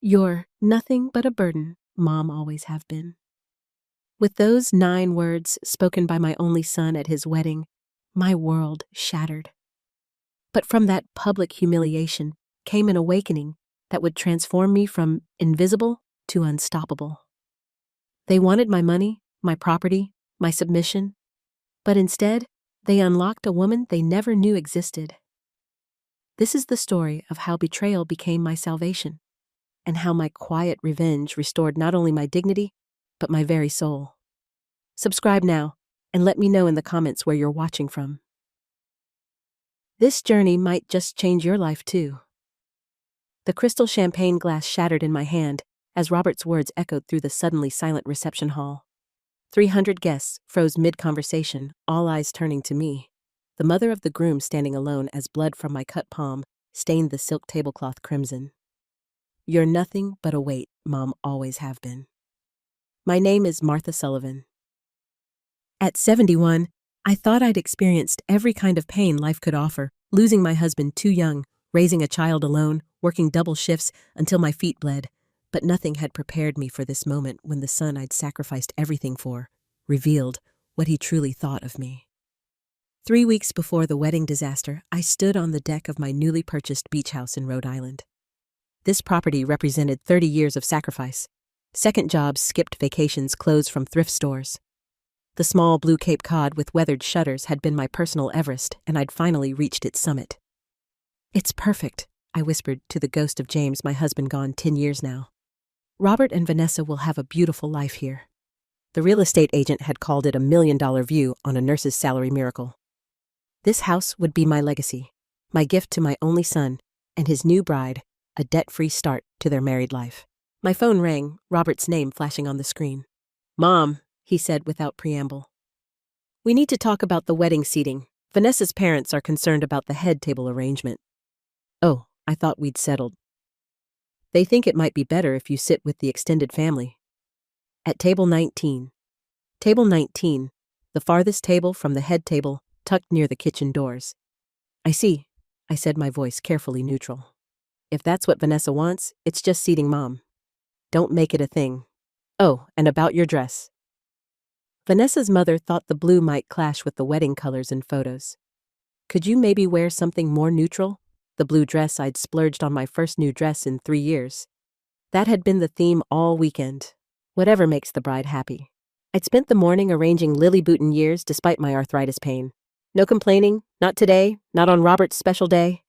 You're nothing but a burden, Mom always have been. With those 9 words spoken by my only son at his wedding, my world shattered. But from that public humiliation came an awakening that would transform me from invisible to unstoppable. They wanted my money, my property, my submission, but instead, they unlocked a woman they never knew existed. This is the story of how betrayal became my salvation, and how my quiet revenge restored not only my dignity, but my very soul. Subscribe now, and let me know in the comments where you're watching from. This journey might just change your life too. The crystal champagne glass shattered in my hand as Robert's words echoed through the suddenly silent reception hall. 300 guests froze mid-conversation, all eyes turning to me, the mother of the groom standing alone as blood from my cut palm stained the silk tablecloth crimson. You're nothing but a weight, Mom always have been. My name is Martha Sullivan. At 71, I thought I'd experienced every kind of pain life could offer, losing my husband too young, raising a child alone, working double shifts until my feet bled. But nothing had prepared me for this moment when the son I'd sacrificed everything for revealed what he truly thought of me. 3 weeks before the wedding disaster, I stood on the deck of my newly purchased beach house in Rhode Island. This property represented 30 years of sacrifice. Second jobs, skipped vacations, clothes from thrift stores. The small blue Cape Cod with weathered shutters had been my personal Everest, and I'd finally reached its summit. It's perfect, I whispered to the ghost of James, my husband gone 10 years now. Robert and Vanessa will have a beautiful life here. The real estate agent had called it $1 million view on a nurse's salary miracle. This house would be my legacy, my gift to my only son and his new bride, a debt-free start to their married life. My phone rang, Robert's name flashing on the screen. Mom, he said without preamble. We need to talk about the wedding seating. Vanessa's parents are concerned about the head table arrangement. Oh, I thought we'd settled. They think it might be better if you sit with the extended family. At table 19. Table 19, the farthest table from the head table, tucked near the kitchen doors. I see, I said, my voice carefully neutral. If that's what Vanessa wants, it's just seating Mom. Don't make it a thing. Oh, and about your dress. Vanessa's mother thought the blue might clash with the wedding colors in photos. Could you maybe wear something more neutral? The blue dress I'd splurged on, my first new dress in 3 years. That had been the theme all weekend. Whatever makes the bride happy. I'd spent the morning arranging lily boutonnieres despite my arthritis pain. No complaining, not today, not on Robert's special day.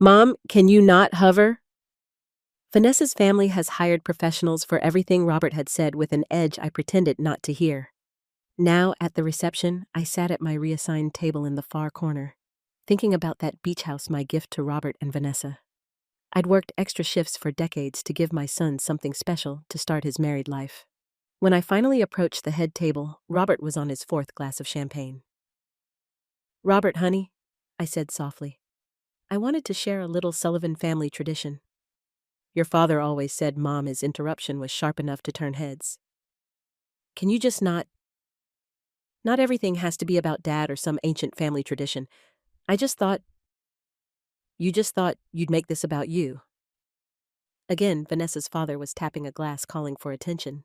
Mom, can you not hover? Vanessa's family has hired professionals for everything, Robert had said with an edge I pretended not to hear. Now, at the reception, I sat at my reassigned table in the far corner, thinking about that beach house, my gift to Robert and Vanessa. I'd worked extra shifts for decades to give my son something special to start his married life. When I finally approached the head table, Robert was on his 4th glass of champagne. Robert, honey, I said softly, I wanted to share a little Sullivan family tradition. Your father always said Mom's interruption was sharp enough to turn heads. Can you just not everything has to be about Dad or some ancient family tradition. You just thought you'd make this about you. Again, Vanessa's father was tapping a glass, calling for attention.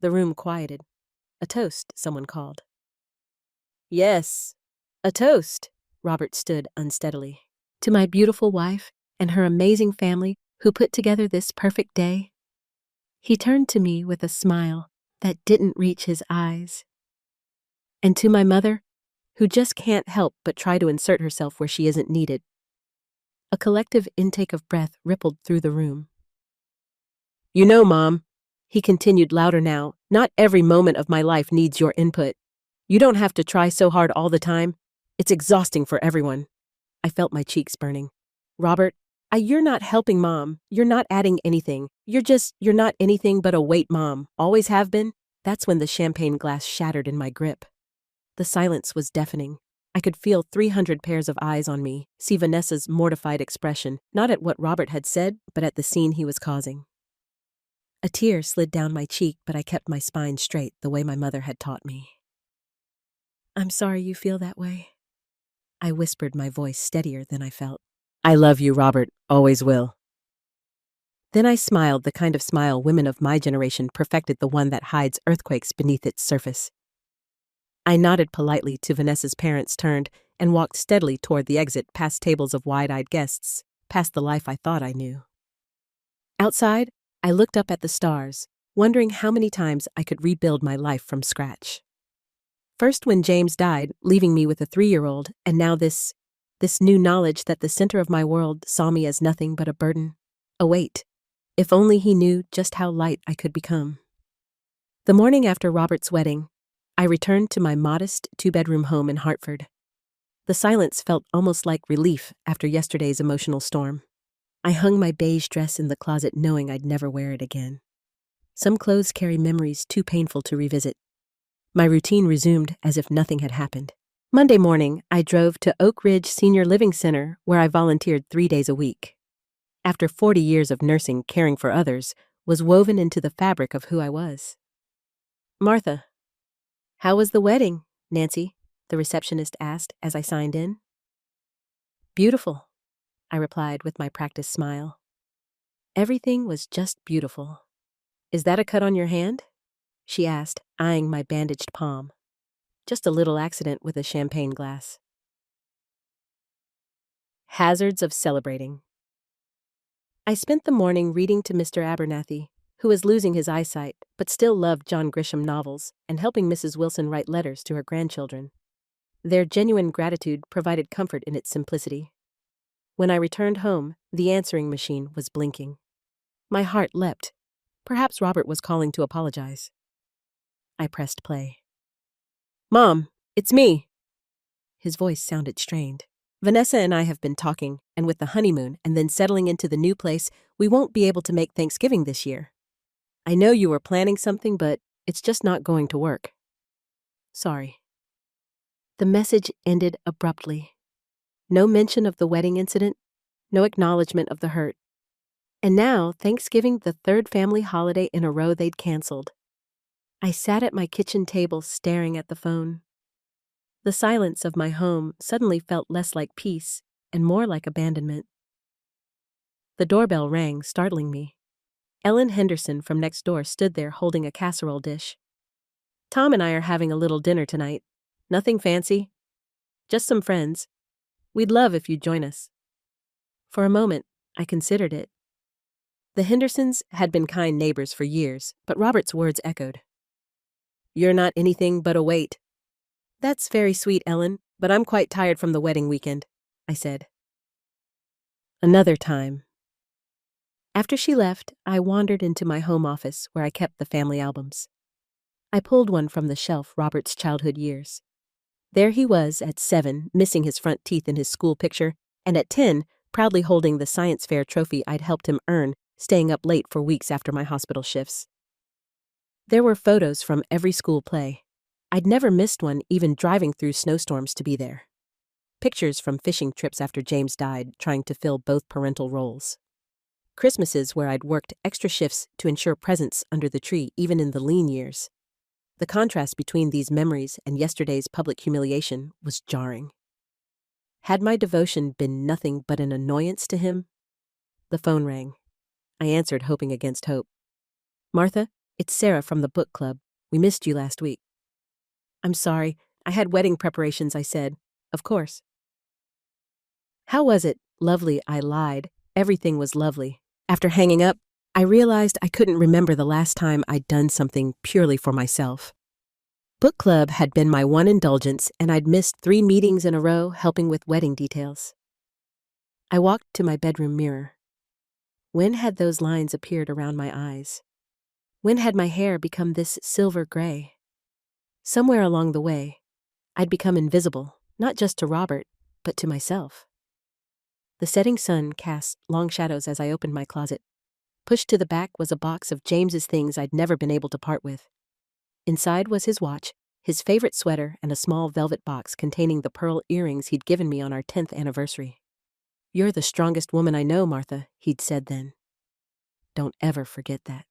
The room quieted. A toast, someone called. Yes, a toast, Robert stood unsteadily. To my beautiful wife and her amazing family who put together this perfect day. He turned to me with a smile that didn't reach his eyes. And to my mother, who just can't help but try to insert herself where she isn't needed. A collective intake of breath rippled through the room. You know, Mom, he continued louder now, not every moment of my life needs your input. You don't have to try so hard all the time. It's exhausting for everyone. I felt my cheeks burning. Robert, you're not helping Mom. You're not adding anything. You're not anything but a weight, Mom. Always have been. That's when the champagne glass shattered in my grip. The silence was deafening. I could feel 300 pairs of eyes on me, see Vanessa's mortified expression, not at what Robert had said, but at the scene he was causing. A tear slid down my cheek, but I kept my spine straight the way my mother had taught me. I'm sorry you feel that way. I whispered, my voice steadier than I felt. I love you, Robert. Always will. Then I smiled, the kind of smile women of my generation perfected, the one that hides earthquakes beneath its surface. I nodded politely to Vanessa's parents, turned, and walked steadily toward the exit, past tables of wide-eyed guests, past the life I thought I knew. Outside, I looked up at the stars, wondering how many times I could rebuild my life from scratch. First when James died, leaving me with a 3-year-old, and now this new knowledge that the center of my world saw me as nothing but a burden, a weight. If only he knew just how light I could become. The morning after Robert's wedding, I returned to my modest 2-bedroom home in Hartford. The silence felt almost like relief after yesterday's emotional storm. I hung my beige dress in the closet knowing I'd never wear it again. Some clothes carry memories too painful to revisit. My routine resumed as if nothing had happened. Monday morning, I drove to Oak Ridge Senior Living Center, where I volunteered 3 days a week. After 40 years of nursing, caring for others was woven into the fabric of who I was. "Martha, how was the wedding, Nancy?" the receptionist asked as I signed in. "Beautiful," I replied with my practiced smile. "Everything was just beautiful." "Is that a cut on your hand?" she asked, eyeing my bandaged palm. "Just a little accident with a champagne glass." Hazards of celebrating. I spent the morning reading to Mr. Abernathy, who was losing his eyesight but still loved John Grisham novels, and helping Mrs. Wilson write letters to her grandchildren. Their genuine gratitude provided comfort in its simplicity. When I returned home, the answering machine was blinking. My heart leapt. Perhaps Robert was calling to apologize. I pressed play. "Mom, it's me." His voice sounded strained. "Vanessa and I have been talking, and with the honeymoon and then settling into the new place, we won't be able to make Thanksgiving this year. I know you were planning something, but it's just not going to work. Sorry." The message ended abruptly. No mention of the wedding incident, no acknowledgement of the hurt. And now, Thanksgiving, the 3rd family holiday in a row they'd canceled. I sat at my kitchen table staring at the phone. The silence of my home suddenly felt less like peace and more like abandonment. The doorbell rang, startling me. Ellen Henderson from next door stood there holding a casserole dish. "Tom and I are having a little dinner tonight. Nothing fancy. Just some friends. We'd love if you'd join us." For a moment, I considered it. The Hendersons had been kind neighbors for years, but Robert's words echoed. "You're not anything but a weight." "That's very sweet, Ellen, but I'm quite tired from the wedding weekend," I said. Another time. After she left, I wandered into my home office where I kept the family albums. I pulled one from the shelf, Robert's childhood years. There he was at 7, missing his front teeth in his school picture, and at 10, proudly holding the science fair trophy I'd helped him earn, staying up late for weeks after my hospital shifts. There were photos from every school play. I'd never missed one, even driving through snowstorms to be there. Pictures from fishing trips after James died, trying to fill both parental roles. Christmases where I'd worked extra shifts to ensure presents under the tree, even in the lean years. The contrast between these memories and yesterday's public humiliation was jarring. Had my devotion been nothing but an annoyance to him? The phone rang. I answered, hoping against hope. "Martha, it's Sarah from the book club. We missed you last week." "I'm sorry. I had wedding preparations," I said. "Of course." "How was it?" "Lovely," I lied. Everything was lovely. After hanging up, I realized I couldn't remember the last time I'd done something purely for myself. Book club had been my one indulgence, and I'd missed 3 meetings in a row helping with wedding details. I walked to my bedroom mirror. When had those lines appeared around my eyes? When had my hair become this silver gray? Somewhere along the way, I'd become invisible, not just to Robert, but to myself. The setting sun cast long shadows as I opened my closet. Pushed to the back was a box of James's things I'd never been able to part with. Inside was his watch, his favorite sweater, and a small velvet box containing the pearl earrings he'd given me on our 10th anniversary. "You're the strongest woman I know, Martha," he'd said then. Don't ever forget that.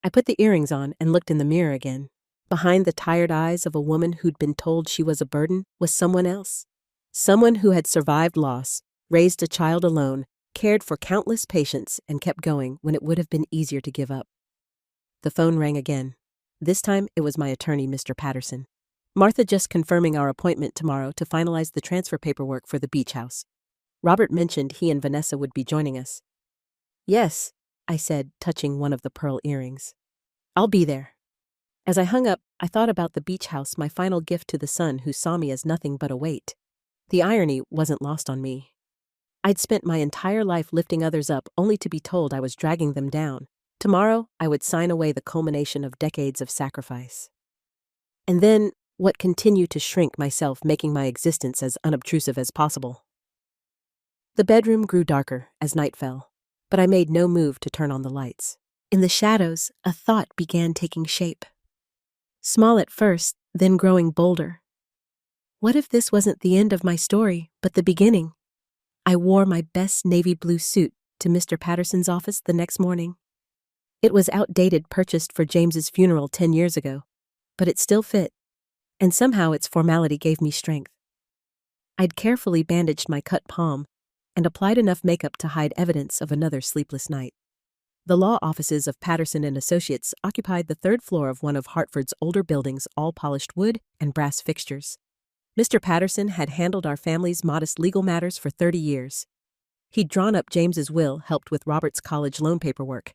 I put the earrings on and looked in the mirror again. Behind the tired eyes of a woman who'd been told she was a burden was someone else. Someone who had survived loss, raised a child alone, cared for countless patients, and kept going when it would have been easier to give up. The phone rang again. This time it was my attorney, Mr. Patterson. Martha just confirming our appointment tomorrow to finalize the transfer paperwork for the beach house. Robert mentioned he and Vanessa would be joining us. Yes, I said, touching one of the pearl earrings. I'll be there. As I hung up, I thought about the beach house, my final gift to the son who saw me as nothing but a weight. The irony wasn't lost on me. I'd spent my entire life lifting others up only to be told I was dragging them down. Tomorrow, I would sign away the culmination of decades of sacrifice. And then, what continued to shrink myself, making my existence as unobtrusive as possible. The bedroom grew darker as night fell, but I made no move to turn on the lights. In the shadows, a thought began taking shape. Small at first, then growing bolder. What if this wasn't the end of my story, but the beginning? I wore my best navy blue suit to Mr. Patterson's office the next morning. It was outdated, purchased for James's funeral 10 years ago, but it still fit, and somehow its formality gave me strength. I'd carefully bandaged my cut palm and applied enough makeup to hide evidence of another sleepless night. The law offices of Patterson and Associates occupied the third floor of one of Hartford's older buildings, all polished wood and brass fixtures. Mr. Patterson had handled our family's modest legal matters for 30 years. He'd drawn up James's will, helped with Robert's college loan paperwork.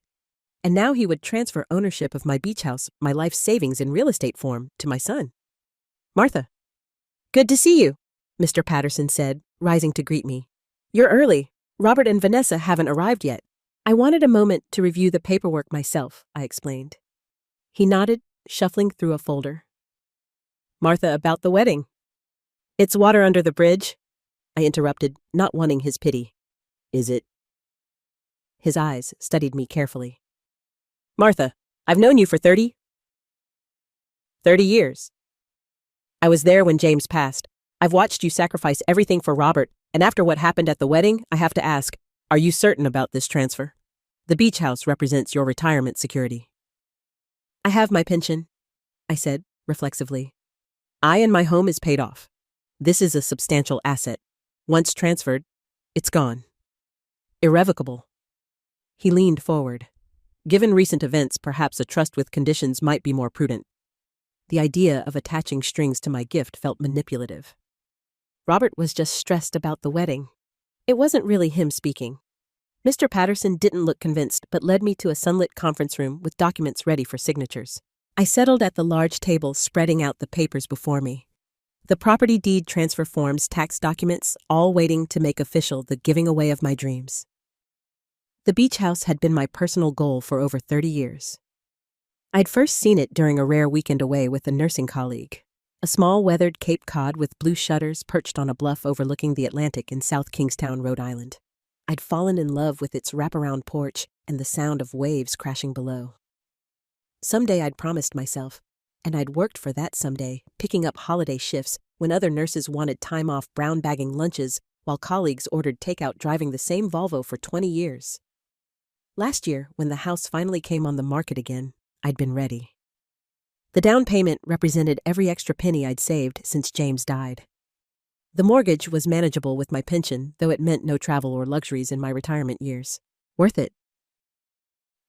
And now he would transfer ownership of my beach house, my life savings in real estate form, to my son. Martha. Good to see you, Mr. Patterson said, rising to greet me. You're early. Robert and Vanessa haven't arrived yet. I wanted a moment to review the paperwork myself, I explained. He nodded, shuffling through a folder. Martha, about the wedding. It's water under the bridge, I interrupted, not wanting his pity. Is it? His eyes studied me carefully. Martha, I've known you for 30 years. I was there when James passed. I've watched you sacrifice everything for Robert, and after what happened at the wedding, I have to ask, are you certain about this transfer? The beach house represents your retirement security. I have my pension, I said, reflexively. And my home is paid off. This is a substantial asset. Once transferred, it's gone. Irrevocable. He leaned forward. Given recent events, perhaps a trust with conditions might be more prudent. The idea of attaching strings to my gift felt manipulative. Robert was just stressed about the wedding. It wasn't really him speaking. Mr. Patterson didn't look convinced, but led me to a sunlit conference room with documents ready for signatures. I settled at the large table, spreading out the papers before me. The property deed transfer forms, tax documents, all waiting to make official the giving away of my dreams. The beach house had been my personal goal for over 30 years. I'd first seen it during a rare weekend away with a nursing colleague. A small weathered Cape Cod with blue shutters perched on a bluff overlooking the Atlantic in South Kingstown, Rhode Island. I'd fallen in love with its wraparound porch and the sound of waves crashing below. Someday I'd promised myself, and I'd worked for that someday, picking up holiday shifts when other nurses wanted time off, brown bagging lunches, while colleagues ordered takeout, driving the same Volvo for 20 years. Last year, when the house finally came on the market again, I'd been ready. The down payment represented every extra penny I'd saved since James died. The mortgage was manageable with my pension, though it meant no travel or luxuries in my retirement years. Worth it.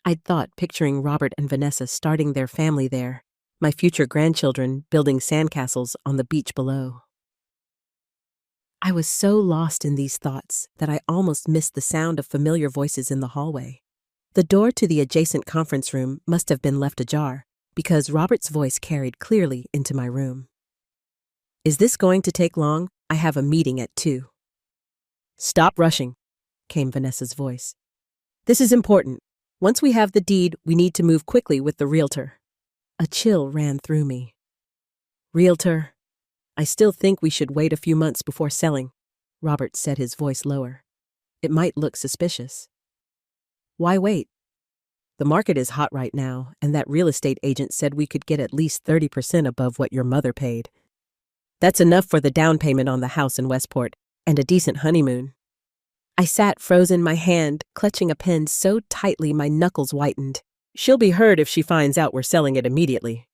I'd thought, picturing Robert and Vanessa starting their family there, my future grandchildren building sandcastles on the beach below. I was so lost in these thoughts that I almost missed the sound of familiar voices in the hallway. The door to the adjacent conference room must have been left ajar, because Robert's voice carried clearly into my room. Is this going to take long? I have a meeting at 2. Stop rushing, came Vanessa's voice. This is important. Once we have the deed, we need to move quickly with the realtor. A chill ran through me. Realtor? I still think we should wait a few months before selling, Robert said, his voice lower. It might look suspicious. Why wait? The market is hot right now, and that real estate agent said we could get at least 30% above what your mother paid. That's enough for the down payment on the house in Westport, and a decent honeymoon. I sat frozen, my hand clutching a pen so tightly my knuckles whitened. She'll be hurt if she finds out we're selling it immediately,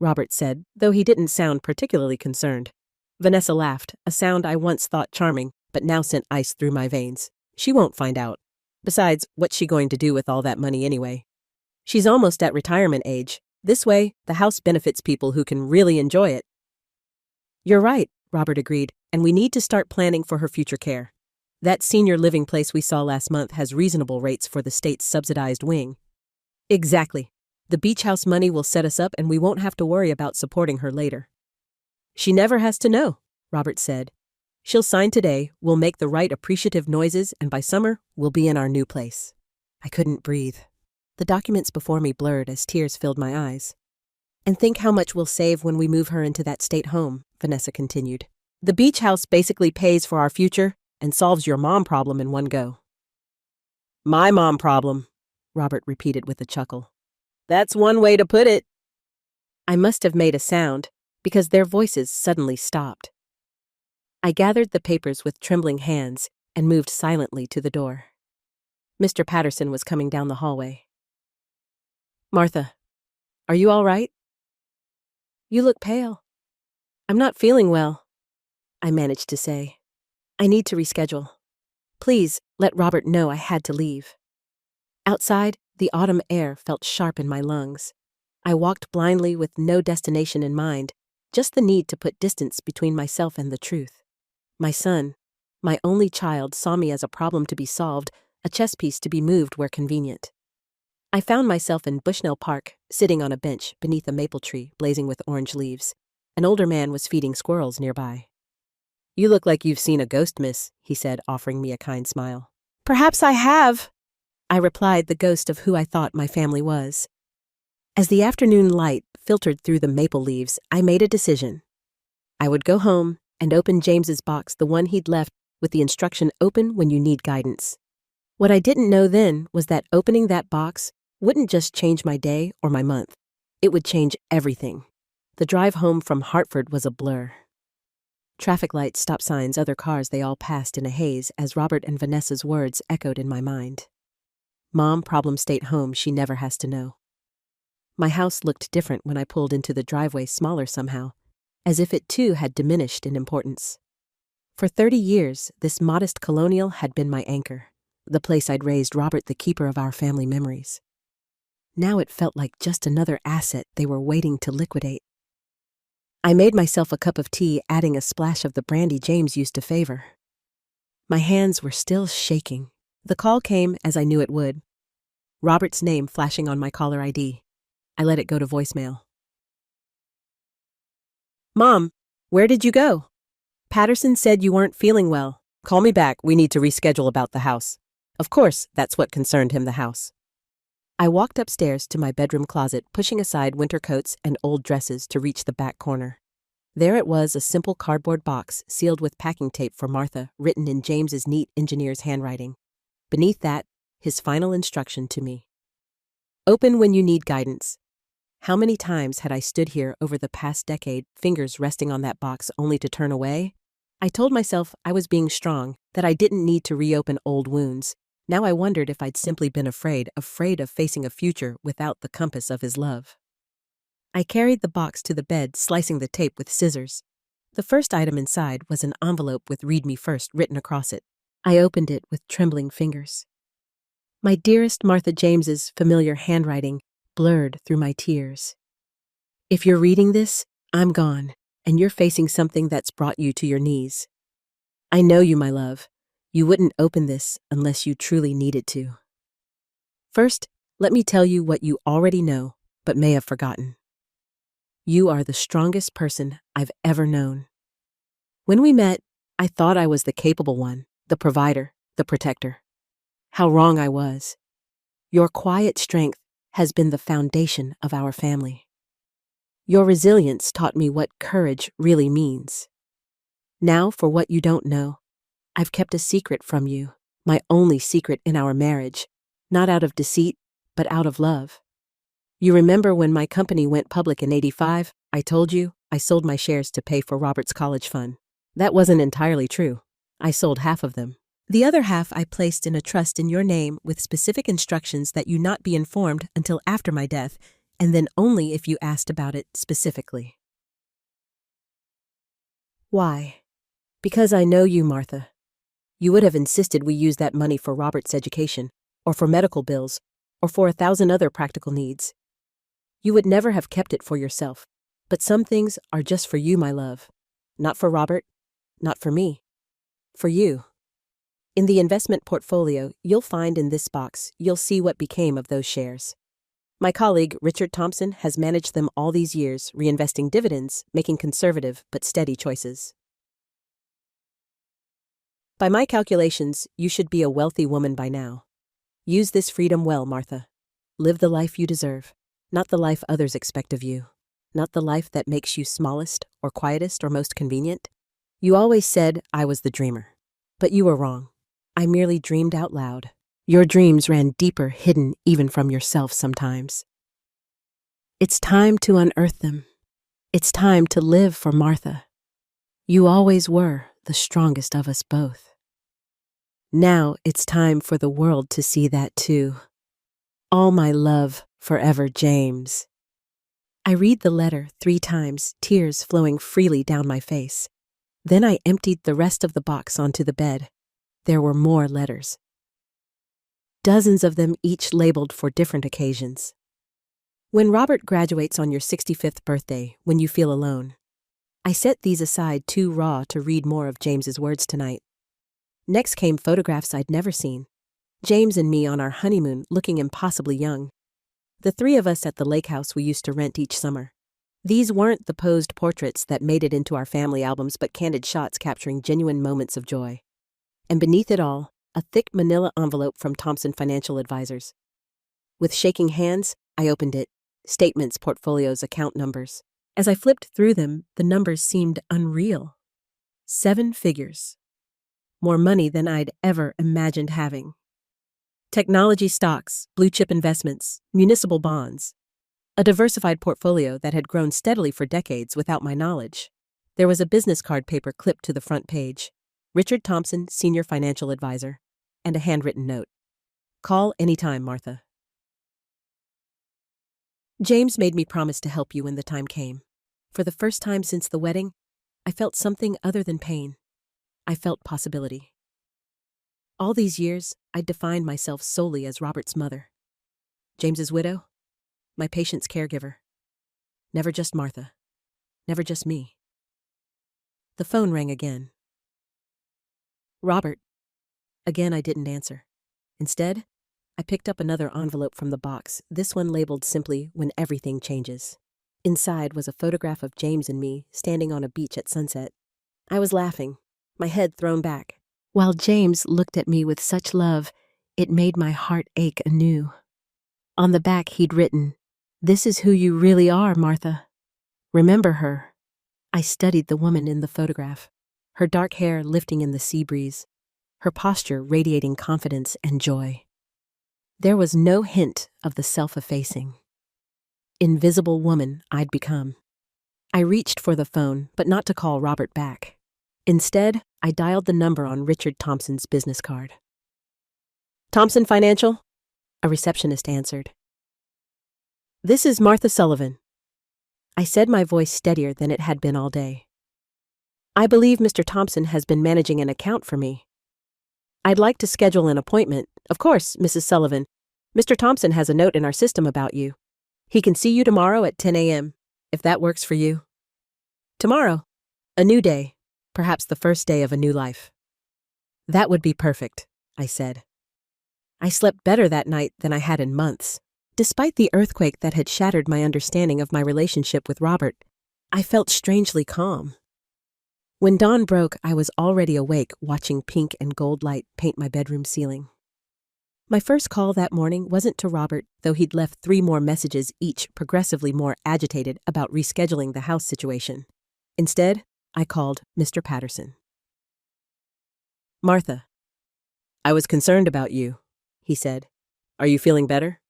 Robert said, though he didn't sound particularly concerned. Vanessa laughed, a sound I once thought charming, but now sent ice through my veins. She won't find out. Besides, what's she going to do with all that money anyway? She's almost at retirement age. This way, the house benefits people who can really enjoy it. You're right, Robert agreed, and we need to start planning for her future care. That senior living place we saw last month has reasonable rates for the state's subsidized wing. Exactly. The beach house money will set us up and we won't have to worry about supporting her later. She never has to know, Robert said. She'll sign today, we'll make the right appreciative noises, and by summer, we'll be in our new place. I couldn't breathe. The documents before me blurred as tears filled my eyes. And think how much we'll save when we move her into that state home, Vanessa continued. The beach house basically pays for our future and solves your mom problem in one go. My mom problem, Robert repeated with a chuckle. That's one way to put it. I must have made a sound, because their voices suddenly stopped. I gathered the papers with trembling hands and moved silently to the door. Mr. Patterson was coming down the hallway. Martha, are you all right? You look pale. I'm not feeling well, I managed to say. I need to reschedule. Please let Robert know I had to leave. Outside, the autumn air felt sharp in my lungs. I walked blindly with no destination in mind, just the need to put distance between myself and the truth. My son, my only child, saw me as a problem to be solved, a chess piece to be moved where convenient. I found myself in Bushnell Park, sitting on a bench beneath a maple tree blazing with orange leaves. An older man was feeding squirrels nearby. You look like you've seen a ghost, miss, he said, offering me a kind smile. Perhaps I have, I replied, the ghost of who I thought my family was. As the afternoon light filtered through the maple leaves, I made a decision. I would go home and open James's box, the one he'd left with the instruction, open when you need guidance. What I didn't know then was that opening that box wouldn't just change my day or my month. It would change everything. The drive home from Hartford was a blur. Traffic lights, stop signs, other cars, they all passed in a haze as Robert and Vanessa's words echoed in my mind. Mom, problem state home, she never has to know. My house looked different when I pulled into the driveway, smaller somehow, as if it too had diminished in importance. For 30 years, this modest colonial had been my anchor, the place I'd raised Robert, the keeper of our family memories. Now it felt like just another asset they were waiting to liquidate. I made myself a cup of tea, adding a splash of the brandy James used to favor. My hands were still shaking. The call came as I knew it would. Robert's name flashing on my caller ID. I let it go to voicemail. Mom, where did you go? Patterson said you weren't feeling well. Call me back, we need to reschedule about the house. Of course, that's what concerned him, the house. I walked upstairs to my bedroom closet, pushing aside winter coats and old dresses to reach the back corner. There it was, a simple cardboard box sealed with packing tape for Martha, written in James's neat engineer's handwriting. Beneath that, his final instruction to me. Open when you need guidance. How many times had I stood here over the past decade, fingers resting on that box only to turn away? I told myself I was being strong, that I didn't need to reopen old wounds. Now I wondered if I'd simply been afraid of facing a future without the compass of his love. I carried the box to the bed, slicing the tape with scissors. The first item inside was an envelope with "Read me first" written across it. I opened it with trembling fingers. My dearest Martha, James's familiar handwriting blurred through my tears. If you're reading this, I'm gone, and you're facing something that's brought you to your knees. I know you, my love. You wouldn't open this unless you truly needed to. First, let me tell you what you already know, but may have forgotten. You are the strongest person I've ever known. When we met, I thought I was the capable one, the provider, the protector. How wrong I was. Your quiet strength has been the foundation of our family. Your resilience taught me what courage really means. Now, for what you don't know, I've kept a secret from you, my only secret in our marriage, not out of deceit, but out of love. You remember when my company went public in '85, I told you I sold my shares to pay for Robert's college fund. That wasn't entirely true. I sold half of them. The other half I placed in a trust in your name with specific instructions that you not be informed until after my death, and then only if you asked about it specifically. Why? Because I know you, Martha. You would have insisted we use that money for Robert's education, or for medical bills, or for 1,000 other practical needs. You would never have kept it for yourself. But some things are just for you, my love. Not for Robert, not for me. For you. In the investment portfolio you'll find in this box, you'll see what became of those shares. My colleague, Richard Thompson, has managed them all these years, reinvesting dividends, making conservative but steady choices. By my calculations, you should be a wealthy woman by now. Use this freedom well, Martha. Live the life you deserve, not the life others expect of you, not the life that makes you smallest or quietest or most convenient. You always said I was the dreamer, but you were wrong. I merely dreamed out loud. Your dreams ran deeper, hidden even from yourself sometimes. It's time to unearth them. It's time to live for Martha. You always were the strongest of us both. Now it's time for the world to see that too. All my love, forever, James. I read the letter 3 times, tears flowing freely down my face. Then I emptied the rest of the box onto the bed. There were more letters. Dozens of them, each labeled for different occasions. When Robert graduates on your 65th birthday, when you feel alone. I set these aside too raw to read more of James's words tonight. Next came photographs I'd never seen. James and me on our honeymoon, looking impossibly young. The 3 of us at the lake house we used to rent each summer. These weren't the posed portraits that made it into our family albums, but candid shots capturing genuine moments of joy. And beneath it all, a thick manila envelope from Thompson Financial Advisors. With shaking hands, I opened it. Statements, portfolios, account numbers. As I flipped through them, the numbers seemed unreal. 7 figures. More money than I'd ever imagined having. Technology stocks, blue-chip investments, municipal bonds. A diversified portfolio that had grown steadily for decades without my knowledge. There was a business card paper clipped to the front page. Richard Thompson, Senior Financial Advisor. And a handwritten note. Call anytime, Martha. James made me promise to help you when the time came. For the first time since the wedding, I felt something other than pain. I felt possibility. All these years, I'd defined myself solely as Robert's mother. James's widow, my patient's caregiver. Never just Martha. Never just me. The phone rang again. Robert. Again, I didn't answer. Instead, I picked up another envelope from the box, this one labeled simply, When Everything Changes. Inside was a photograph of James and me standing on a beach at sunset. I was laughing, my head thrown back. While James looked at me with such love, it made my heart ache anew. On the back he'd written, This is who you really are, Martha. Remember her. I studied the woman in the photograph, her dark hair lifting in the sea breeze, her posture radiating confidence and joy. There was no hint of the self-effacing, invisible woman I'd become. I reached for the phone, but not to call Robert back. Instead, I dialed the number on Richard Thompson's business card. Thompson Financial? A receptionist answered. This is Martha Sullivan. I said, my voice steadier than it had been all day. I believe Mr. Thompson has been managing an account for me. I'd like to schedule an appointment. Of course, Mrs. Sullivan. Mr. Thompson has a note in our system about you. He can see you tomorrow at 10 a.m., if that works for you. Tomorrow, a new day, perhaps the first day of a new life. That would be perfect, I said. I slept better that night than I had in months. Despite the earthquake that had shattered my understanding of my relationship with Robert, I felt strangely calm. When dawn broke, I was already awake, watching pink and gold light paint my bedroom ceiling. My first call that morning wasn't to Robert, though he'd left 3 more messages, each progressively more agitated about rescheduling the house situation. Instead, I called Mr. Patterson. Martha, I was concerned about you, he said. Are you feeling better?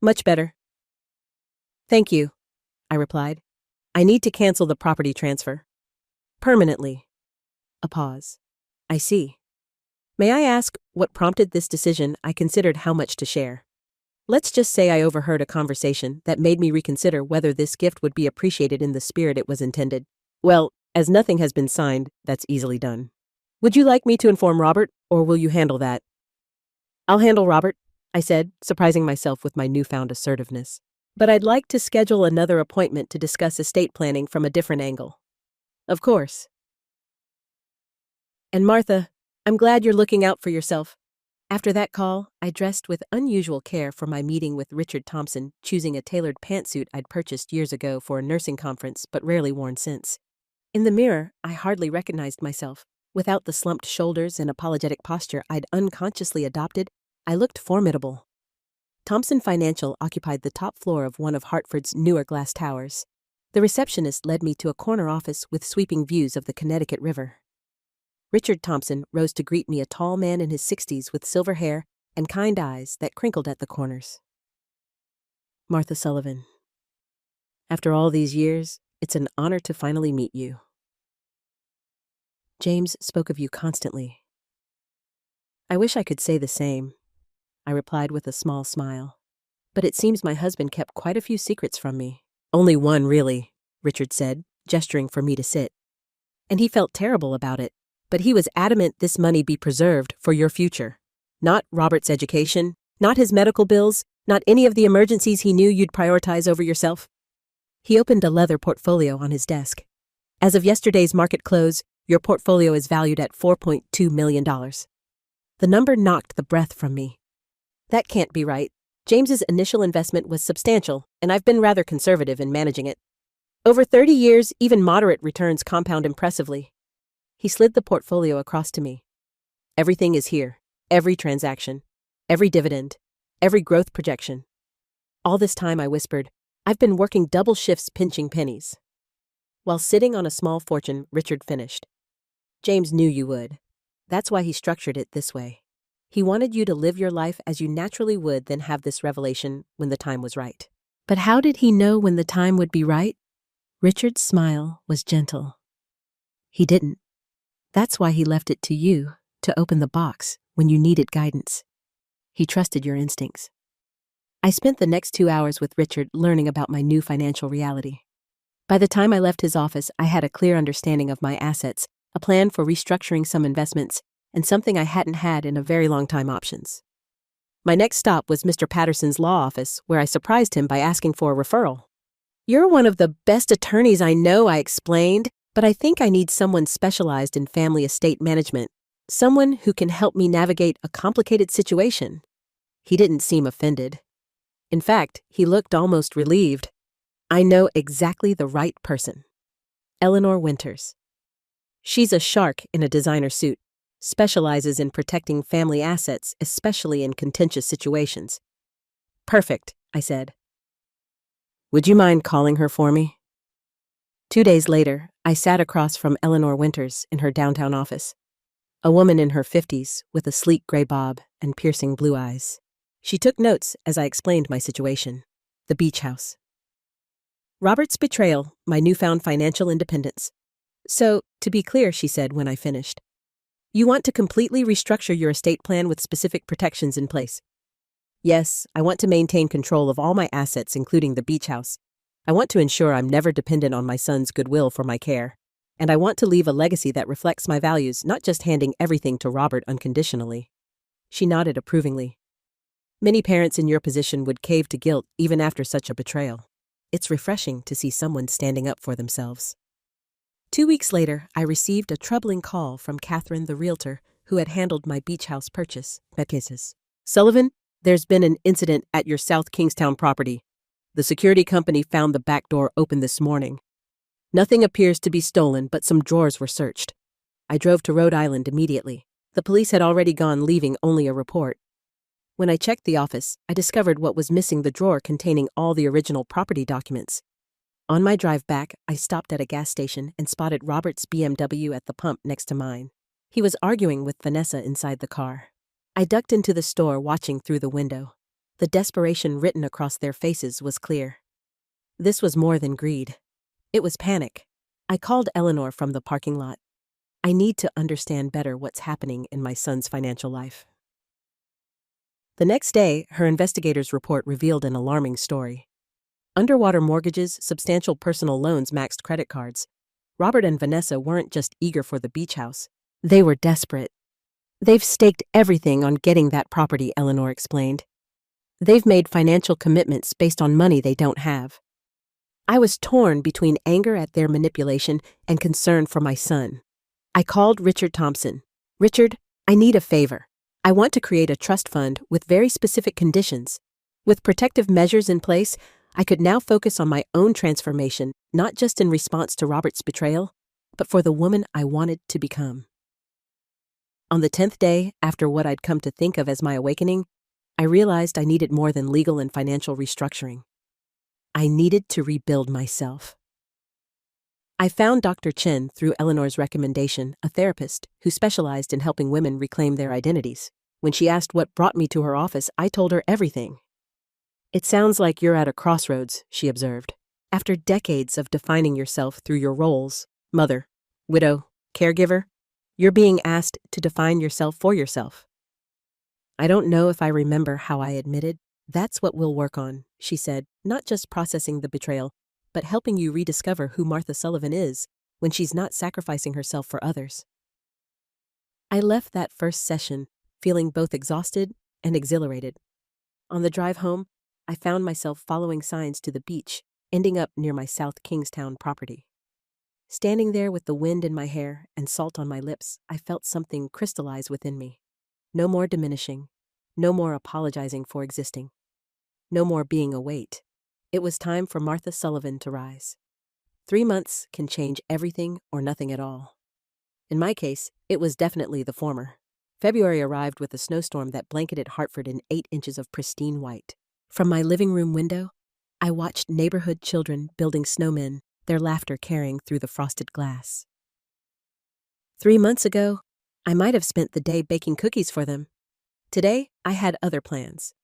Much better. Thank you, I replied. I need to cancel the property transfer. Permanently. A pause. I see. May I ask what prompted this decision? I considered how much to share. Let's just say I overheard a conversation that made me reconsider whether this gift would be appreciated in the spirit it was intended. Well, as nothing has been signed, that's easily done. Would you like me to inform Robert, or will you handle that? I'll handle Robert, I said, surprising myself with my newfound assertiveness. But I'd like to schedule another appointment to discuss estate planning from a different angle. Of course. And Martha, I'm glad you're looking out for yourself. After that call, I dressed with unusual care for my meeting with Richard Thompson, choosing a tailored pantsuit I'd purchased years ago for a nursing conference but rarely worn since. In the mirror, I hardly recognized myself. Without the slumped shoulders and apologetic posture I'd unconsciously adopted, I looked formidable. Thompson Financial occupied the top floor of one of Hartford's newer glass towers. The receptionist led me to a corner office with sweeping views of the Connecticut River. Richard Thompson rose to greet me, a tall man in his 60s with silver hair and kind eyes that crinkled at the corners. Martha Sullivan, after all these years, it's an honor to finally meet you. James spoke of you constantly. I wish I could say the same, I replied with a small smile. But it seems my husband kept quite a few secrets from me. Only one, really, Richard said, gesturing for me to sit. And he felt terrible about it. But he was adamant this money be preserved for your future. Not Robert's education, not his medical bills, not any of the emergencies he knew you'd prioritize over yourself. He opened a leather portfolio on his desk. As of yesterday's market close, your portfolio is valued at $4.2 million. The number knocked the breath from me. That can't be right. James's initial investment was substantial, and I've been rather conservative in managing it. Over 30 years, even moderate returns compound impressively. He slid the portfolio across to me. Everything is here. Every transaction. Every dividend. Every growth projection. All this time, I whispered, I've been working double shifts pinching pennies. While sitting on a small fortune, Richard finished. James knew you would. That's why he structured it this way. He wanted you to live your life as you naturally would, then have this revelation when the time was right. But how did he know when the time would be right? Richard's smile was gentle. He didn't. That's why he left it to you to open the box when you needed guidance. He trusted your instincts. I spent the next 2 hours with Richard learning about my new financial reality. By the time I left his office, I had a clear understanding of my assets, a plan for restructuring some investments, and something I hadn't had in a very long time: options. My next stop was Mr. Patterson's law office, where I surprised him by asking for a referral. You're one of the best attorneys I know, I explained, but I think I need someone specialized in family estate management, someone who can help me navigate a complicated situation. He didn't seem offended. In fact, he looked almost relieved. I know exactly the right person. Eleanor Winters. She's a shark in a designer suit, specializes in protecting family assets, especially in contentious situations. Perfect, I said. Would you mind calling her for me? 2 days later, I sat across from Eleanor Winters in her downtown office, a woman in her 50s with a sleek gray bob and piercing blue eyes. She took notes as I explained my situation. The beach house. Robert's betrayal, my newfound financial independence. So, to be clear, she said when I finished, you want to completely restructure your estate plan with specific protections in place. Yes, I want to maintain control of all my assets, including the beach house. I want to ensure I'm never dependent on my son's goodwill for my care. And I want to leave a legacy that reflects my values, not just handing everything to Robert unconditionally. She nodded approvingly. Many parents in your position would cave to guilt even after such a betrayal. It's refreshing to see someone standing up for themselves. 2 weeks later, I received a troubling call from Catherine, the realtor, who had handled my beach house purchase. Sullivan, there's been an incident at your South Kingstown property. The security company found the back door open this morning. Nothing appears to be stolen, but some drawers were searched. I drove to Rhode Island immediately. The police had already gone, leaving only a report. When I checked the office, I discovered what was missing: the drawer containing all the original property documents. On my drive back, I stopped at a gas station and spotted Robert's BMW at the pump next to mine. He was arguing with Vanessa inside the car. I ducked into the store, watching through the window. The desperation written across their faces was clear. This was more than greed. It was panic. I called Eleanor from the parking lot. I need to understand better what's happening in my son's financial life. The next day, her investigator's report revealed an alarming story. Underwater mortgages, substantial personal loans, maxed credit cards. Robert and Vanessa weren't just eager for the beach house. They were desperate. They've staked everything on getting that property, Eleanor explained. They've made financial commitments based on money they don't have. I was torn between anger at their manipulation and concern for my son. I called Richard Thompson. Richard, I need a favor. I want to create a trust fund with very specific conditions. With protective measures in place, I could now focus on my own transformation, not just in response to Robert's betrayal, but for the woman I wanted to become. On the 10th day, after what I'd come to think of as my awakening, I realized I needed more than legal and financial restructuring. I needed to rebuild myself. I found Dr. Chen through Eleanor's recommendation, a therapist who specialized in helping women reclaim their identities. When she asked what brought me to her office, I told her everything. "It sounds like you're at a crossroads," she observed. "After decades of defining yourself through your roles, mother, widow, caregiver, you're being asked to define yourself for yourself." "I don't know if I remember how I admitted. That's what we'll work on," she said, not just processing the betrayal, but helping you rediscover who Martha Sullivan is when she's not sacrificing herself for others. I left that first session feeling both exhausted and exhilarated. On the drive home, I found myself following signs to the beach, ending up near my South Kingstown property. Standing there with the wind in my hair and salt on my lips, I felt something crystallize within me. No more diminishing, no more apologizing for existing, no more being a weight. It was time for Martha Sullivan to rise. 3 months can change everything or nothing at all. In my case, it was definitely the former. February arrived with a snowstorm that blanketed Hartford in 8 inches of pristine white. From my living room window, I watched neighborhood children building snowmen, their laughter carrying through the frosted glass. 3 months ago, I might have spent the day baking cookies for them. Today, I had other plans.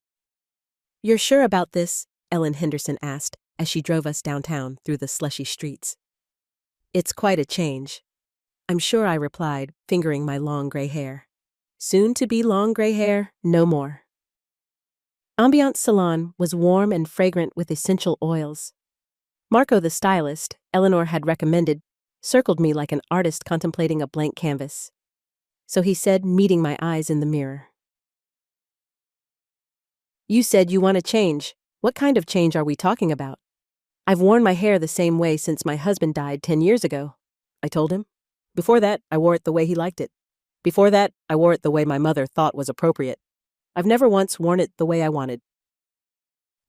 "You're sure about this?" Ellen Henderson asked as she drove us downtown through the slushy streets. "It's quite a change." "I'm sure," I replied, fingering my long gray hair. Soon to be long gray hair, no more. Ambiance Salon was warm and fragrant with essential oils. Marco the stylist, Eleanor had recommended, circled me like an artist contemplating a blank canvas. So he said, meeting my eyes in the mirror, "You said you want to change. What kind of change are we talking about?" "I've worn my hair the same way since my husband died 10 years ago," I told him. "Before that, I wore it the way he liked it. Before that, I wore it the way my mother thought was appropriate. I've never once worn it the way I wanted."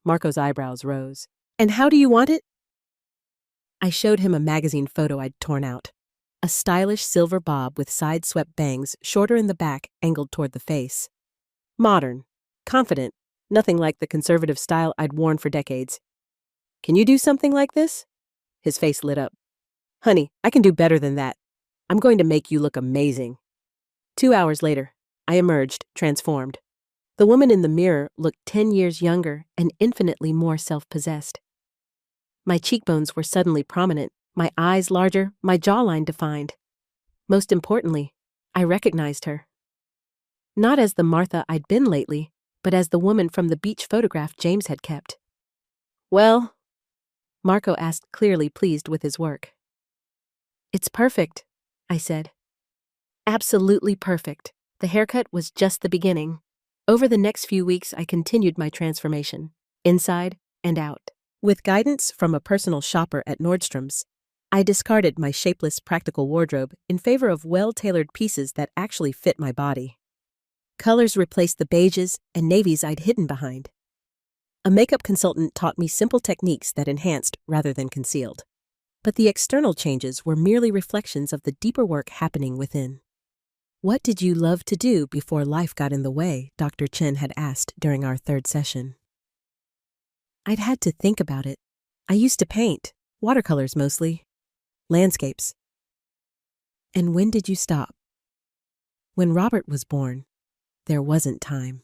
Marco's eyebrows rose. "And how do you want it?" I showed him a magazine photo I'd torn out. A stylish silver bob with side-swept bangs, shorter in the back, angled toward the face. Modern, confident, nothing like the conservative style I'd worn for decades. "Can you do something like this?" His face lit up. "Honey, I can do better than that. I'm going to make you look amazing." 2 hours later, I emerged, transformed. The woman in the mirror looked 10 years younger and infinitely more self-possessed. My cheekbones were suddenly prominent, my eyes larger, my jawline defined. Most importantly, I recognized her. Not as the Martha I'd been lately, but as the woman from the beach photograph James had kept. "Well?" Marco asked, clearly pleased with his work. "It's perfect," I said. Absolutely perfect. The haircut was just the beginning. Over the next few weeks, I continued my transformation, inside and out. With guidance from a personal shopper at Nordstrom's, I discarded my shapeless practical wardrobe in favor of well-tailored pieces that actually fit my body. Colors replaced the beiges and navies I'd hidden behind. A makeup consultant taught me simple techniques that enhanced rather than concealed. But the external changes were merely reflections of the deeper work happening within. "What did you love to do before life got in the way?" Dr. Chen had asked during our 3rd session. I'd had to think about it. I used to paint, watercolors mostly, landscapes. "And when did you stop?" "When Robert was born, there wasn't time."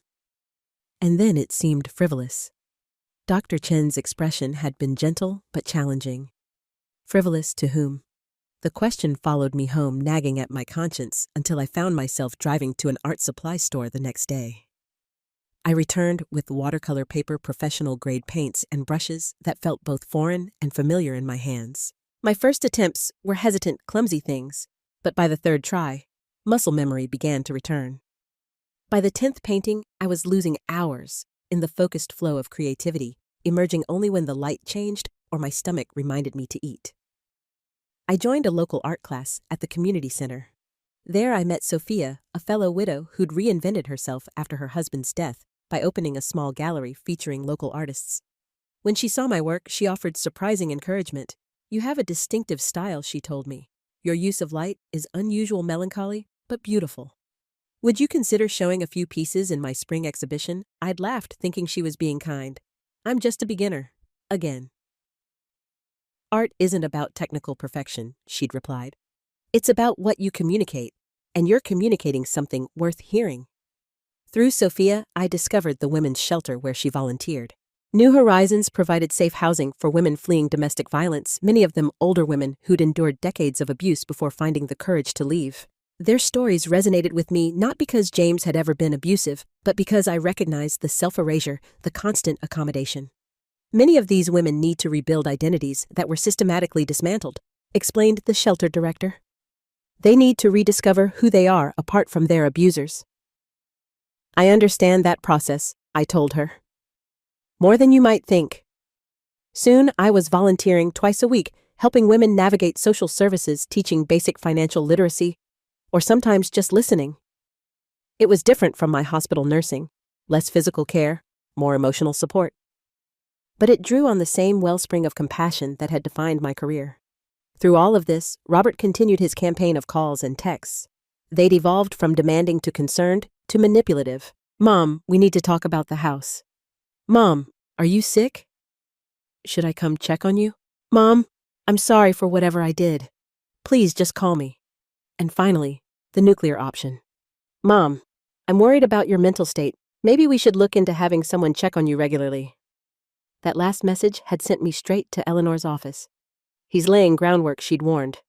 And then it seemed frivolous. Dr. Chen's expression had been gentle but challenging. Frivolous to whom? The question followed me home, nagging at my conscience until I found myself driving to an art supply store the next day. I returned with watercolor paper, professional-grade paints, and brushes that felt both foreign and familiar in my hands. My first attempts were hesitant, clumsy things, but by the 3rd try, Muscle memory began to return. By the 10th painting, I was losing hours in the focused flow of creativity, emerging only when the light changed or my stomach reminded me to eat. I joined a local art class at the community center. There I met Sophia, a fellow widow who'd reinvented herself after her husband's death by opening a small gallery featuring local artists. When she saw my work, she offered surprising encouragement. "You have a distinctive style," she told me. "Your use of light is unusual melancholy, but beautiful. Would you consider showing a few pieces in my spring exhibition?" I'd laughed, thinking she was being kind. "I'm just a beginner." Again. "Art isn't about technical perfection," she'd replied. "It's about what you communicate, and you're communicating something worth hearing." Through Sophia, I discovered the women's shelter where she volunteered. New Horizons provided safe housing for women fleeing domestic violence, many of them older women who'd endured decades of abuse before finding the courage to leave. Their stories resonated with me not because James had ever been abusive, but because I recognized the self-erasure, the constant accommodation. "Many of these women need to rebuild identities that were systematically dismantled," explained the shelter director. "They need to rediscover who they are apart from their abusers." "I understand that process," I told her. "More than you might think." Soon, I was volunteering twice a week, helping women navigate social services, teaching basic financial literacy, or sometimes just listening. It was different from my hospital nursing, less physical care, more emotional support. But it drew on the same wellspring of compassion that had defined my career. Through all of this, Robert continued his campaign of calls and texts. They'd evolved from demanding to concerned to manipulative. "Mom, we need to talk about the house." "Mom, are you sick? Should I come check on you?" "Mom, I'm sorry for whatever I did. Please just call me." And finally, the nuclear option. "Mom, I'm worried about your mental state. Maybe we should look into having someone check on you regularly." That last message had sent me straight to Eleanor's office. "He's laying groundwork," she'd warned,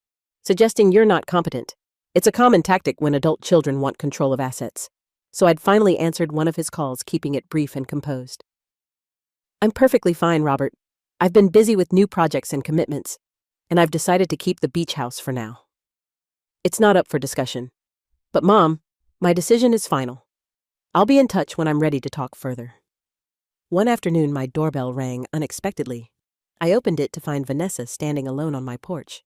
"suggesting you're not competent. It's a common tactic when adult children want control of assets." So I'd finally answered one of his calls, keeping it brief and composed. "I'm perfectly fine, Robert. I've been busy with new projects and commitments, and I've decided to keep the beach house for now. It's not up for discussion. But Mom, my decision is final. I'll be in touch when I'm ready to talk further." One afternoon, my doorbell rang unexpectedly. I opened it to find Vanessa standing alone on my porch.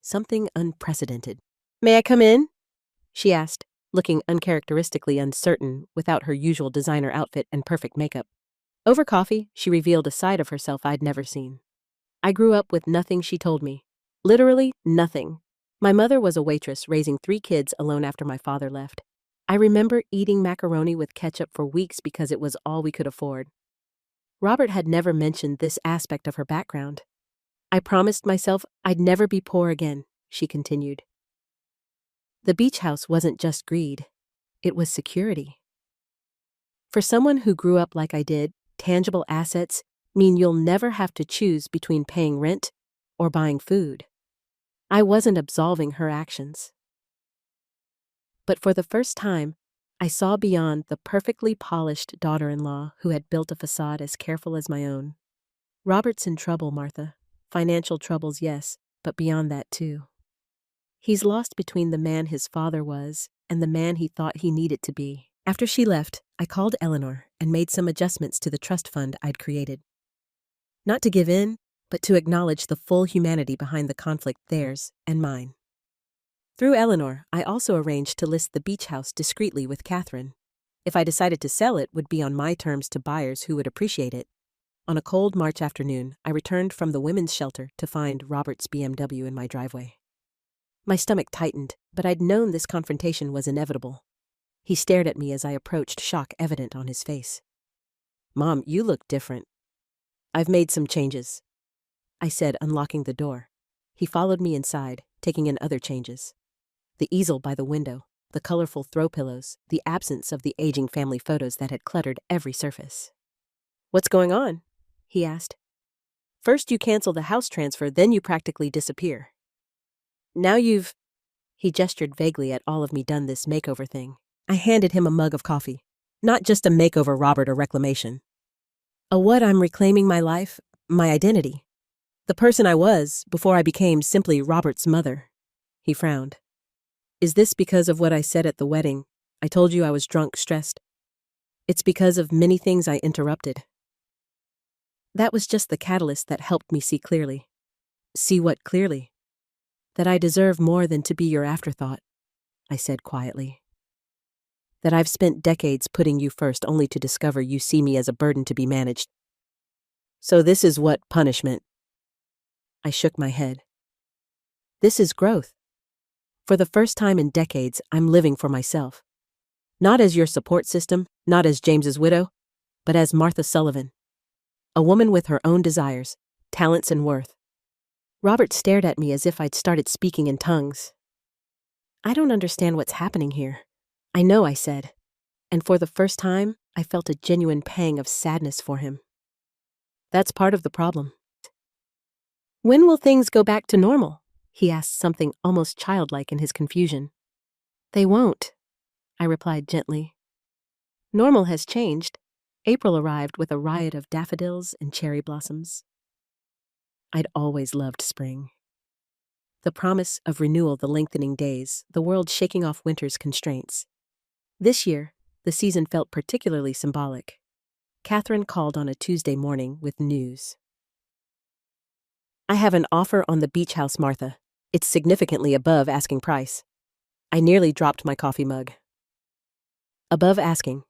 Something unprecedented. "May I come in?" she asked, looking uncharacteristically uncertain without her usual designer outfit and perfect makeup. Over coffee, she revealed a side of herself I'd never seen. "I grew up with nothing," she told me. "Literally nothing. My mother was a waitress, raising 3 kids alone after my father left. I remember eating macaroni with ketchup for weeks because it was all we could afford." Robert had never mentioned this aspect of her background. "I promised myself I'd never be poor again," she continued. The beach house wasn't just greed. It was security. For someone who grew up like I did, tangible assets mean you'll never have to choose between paying rent or buying food. I wasn't absolving her actions. But for the first time, I saw beyond the perfectly polished daughter-in-law who had built a facade as careful as my own. "Robert's in trouble, Martha. Financial troubles, yes, but beyond that too. He's lost between the man his father was and the man he thought he needed to be." After she left, I called Eleanor and made some adjustments to the trust fund I'd created. Not to give in, but to acknowledge the full humanity behind the conflict, theirs and mine. Through Eleanor, I also arranged to list the beach house discreetly with Catherine. If I decided to sell it, would be on my terms to buyers who would appreciate it. On a cold March afternoon, I returned from the women's shelter to find Robert's BMW in my driveway. My stomach tightened, but I'd known this confrontation was inevitable. He stared at me as I approached, shock evident on his face. "Mom, you look different." "I've made some changes," I said, unlocking the door. He followed me inside, taking in other changes. The easel by the window, the colorful throw pillows, the absence of the aging family photos that had cluttered every surface. "What's going on?" he asked. "First you cancel the house transfer, then you practically disappear. Now you've—" He gestured vaguely at all of me done this makeover thing. I handed him a mug of coffee. "Not just a makeover, Robert, or reclamation. A what? I'm reclaiming my life, my identity. The person I was before I became simply Robert's mother." He frowned. Is this because of what I said at the wedding? I told you I was drunk, stressed. It's because of many things I interrupted. That was just the catalyst that helped me see clearly. See what clearly? That I deserve more than to be your afterthought, I said quietly. That I've spent decades putting you first only to discover you see me as a burden to be managed. So this is what punishment? I shook my head. This is growth. For the first time in decades, I'm living for myself. Not as your support system, not as James's widow, but as Martha Sullivan. A woman with her own desires, talents, and worth. Robert stared at me as if I'd started speaking in tongues. I don't understand what's happening here. I know, I said. And for the first time, I felt a genuine pang of sadness for him. That's part of the problem. When will things go back to normal? He asked, something almost childlike in his confusion. They won't, I replied gently. Normal has changed. April arrived with a riot of daffodils and cherry blossoms. I'd always loved spring. The promise of renewal, the lengthening days, the world shaking off winter's constraints. This year, the season felt particularly symbolic. Catherine called on a Tuesday morning with news. I have an offer on the beach house, Martha. It's significantly above asking price. I nearly dropped my coffee mug. Above asking.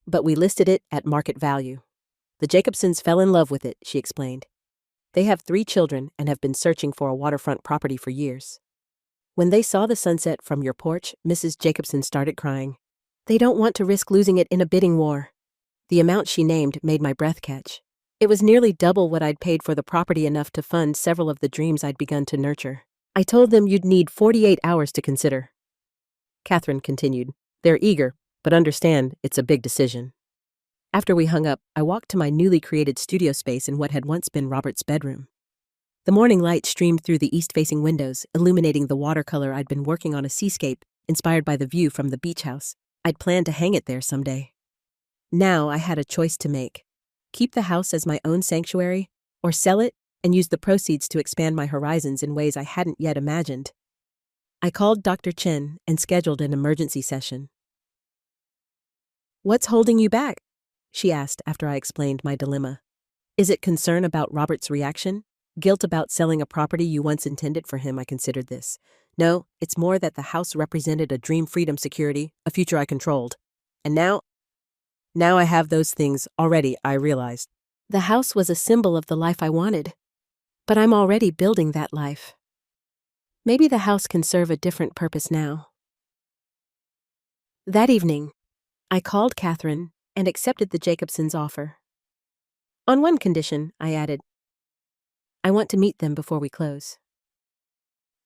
But we listed it at market value. The Jacobsons fell in love with it, she explained. They have 3 children and have been searching for a waterfront property for years. When they saw the sunset from your porch, Mrs. Jacobson started crying. They don't want to risk losing it in a bidding war. The amount she named made my breath catch. It was nearly double what I'd paid for the property, enough to fund several of the dreams I'd begun to nurture. I told them you'd need 48 hours to consider. Catherine continued. They're eager, but understand it's a big decision. After we hung up, I walked to my newly created studio space in what had once been Robert's bedroom. The morning light streamed through the east-facing windows, illuminating the watercolor I'd been working on, a seascape inspired by the view from the beach house. I'd planned to hang it there someday. Now I had a choice to make. Keep the house as my own sanctuary, or sell it and use the proceeds to expand my horizons in ways I hadn't yet imagined. I called Dr. Chen and scheduled an emergency session. What's holding you back? She asked after I explained my dilemma. Is it concern about Robert's reaction? Guilt about selling a property you once intended for him? I considered this. No, it's more that the house represented a dream, freedom, security, a future I controlled. And now I have those things already, I realized. The house was a symbol of the life I wanted. But I'm already building that life. Maybe the house can serve a different purpose now. That evening, I called Catherine and accepted the Jacobsons' offer. On one condition, I added. I want to meet them before we close.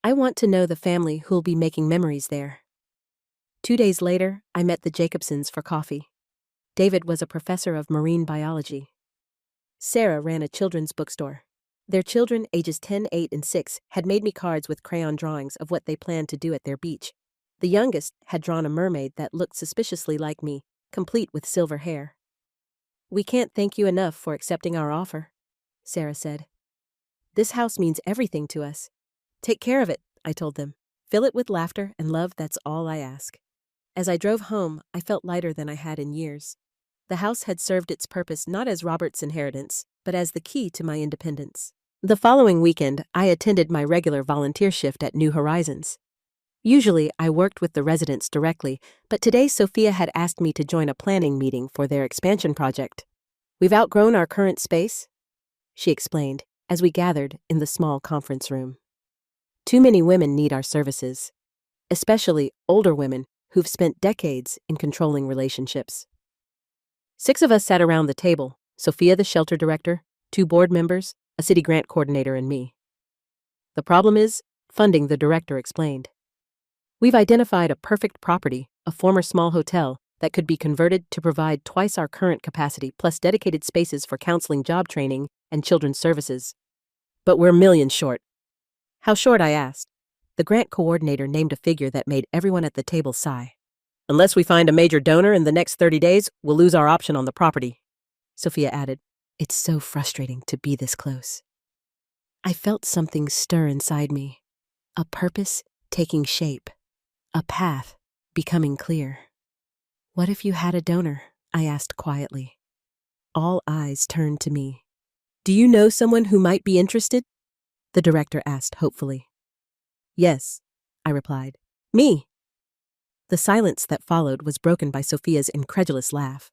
I want to know the family who'll be making memories there. 2 days later, I met the Jacobsons for coffee. David was a professor of marine biology. Sarah ran a children's bookstore. Their children, ages 10, 8, and 6, had made me cards with crayon drawings of what they planned to do at their beach. The youngest had drawn a mermaid that looked suspiciously like me, complete with silver hair. We can't thank you enough for accepting our offer, Sarah said. This house means everything to us. Take care of it, I told them. Fill it with laughter and love, that's all I ask. As I drove home, I felt lighter than I had in years. The house had served its purpose not as Robert's inheritance, but as the key to my independence. The following weekend, I attended my regular volunteer shift at New Horizons. Usually, I worked with the residents directly, but today Sophia had asked me to join a planning meeting for their expansion project. We've outgrown our current space, she explained, as we gathered in the small conference room. Too many women need our services, especially older women who've spent decades in controlling relationships. 6 of us sat around the table, Sophia, the shelter director, 2 board members, a city grant coordinator, and me. The problem is funding, the director explained. We've identified a perfect property, a former small hotel, that could be converted to provide twice our current capacity, plus dedicated spaces for counseling, job training, and children's services. But we're millions short. How short? I asked. The grant coordinator named a figure that made everyone at the table sigh. Unless we find a major donor in the next 30 days, we'll lose our option on the property, Sophia added. It's so frustrating to be this close. I felt something stir inside me, a purpose taking shape. A path becoming clear. What if you had a donor? I asked quietly. All eyes turned to me. Do you know someone who might be interested? The director asked hopefully. Yes, I replied. Me. The silence that followed was broken by Sophia's incredulous laugh.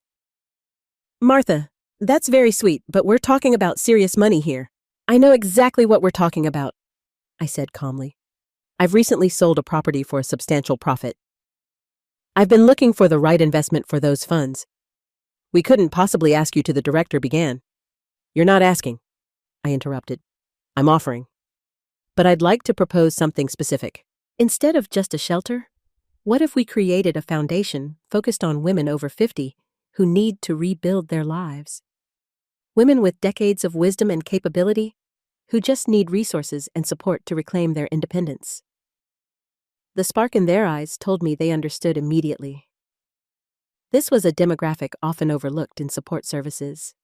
Martha, that's very sweet, but we're talking about serious money here. I know exactly what we're talking about, I said calmly. I've recently sold a property for a substantial profit. I've been looking for the right investment for those funds. We couldn't possibly ask you to, the director began. You're not asking, I interrupted. I'm offering. But I'd like to propose something specific. Instead of just a shelter, what if we created a foundation focused on women over 50 who need to rebuild their lives? Women with decades of wisdom and capability who just need resources and support to reclaim their independence. The spark in their eyes told me they understood immediately. This was a demographic often overlooked in support services.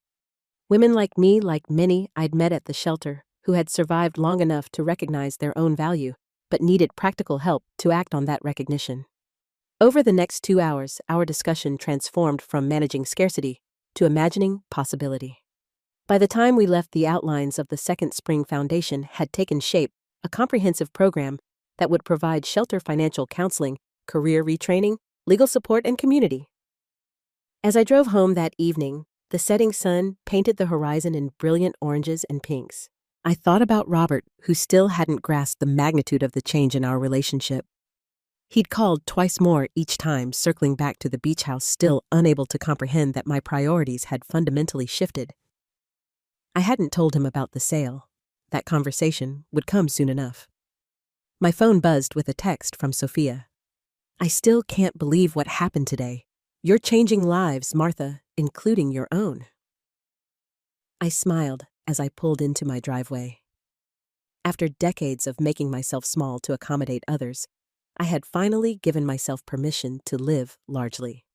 Women like me, like many I'd met at the shelter, who had survived long enough to recognize their own value, but needed practical help to act on that recognition. Over the next 2 hours, our discussion transformed from managing scarcity to imagining possibility. By the time we left, the outlines of the Second Spring Foundation had taken shape, a comprehensive program that would provide shelter financial counseling, career retraining, legal support, and community. As I drove home that evening, the setting sun painted the horizon in brilliant oranges and pinks. I thought about Robert, who still hadn't grasped the magnitude of the change in our relationship. He'd called twice more each time, circling back to the beach house, still unable to comprehend that my priorities had fundamentally shifted. I hadn't told him about the sale. That conversation would come soon enough. My phone buzzed with a text from Sophia. I still can't believe what happened today. You're changing lives, Martha, including your own. I smiled as I pulled into my driveway. After decades of making myself small to accommodate others, I had finally given myself permission to live largely.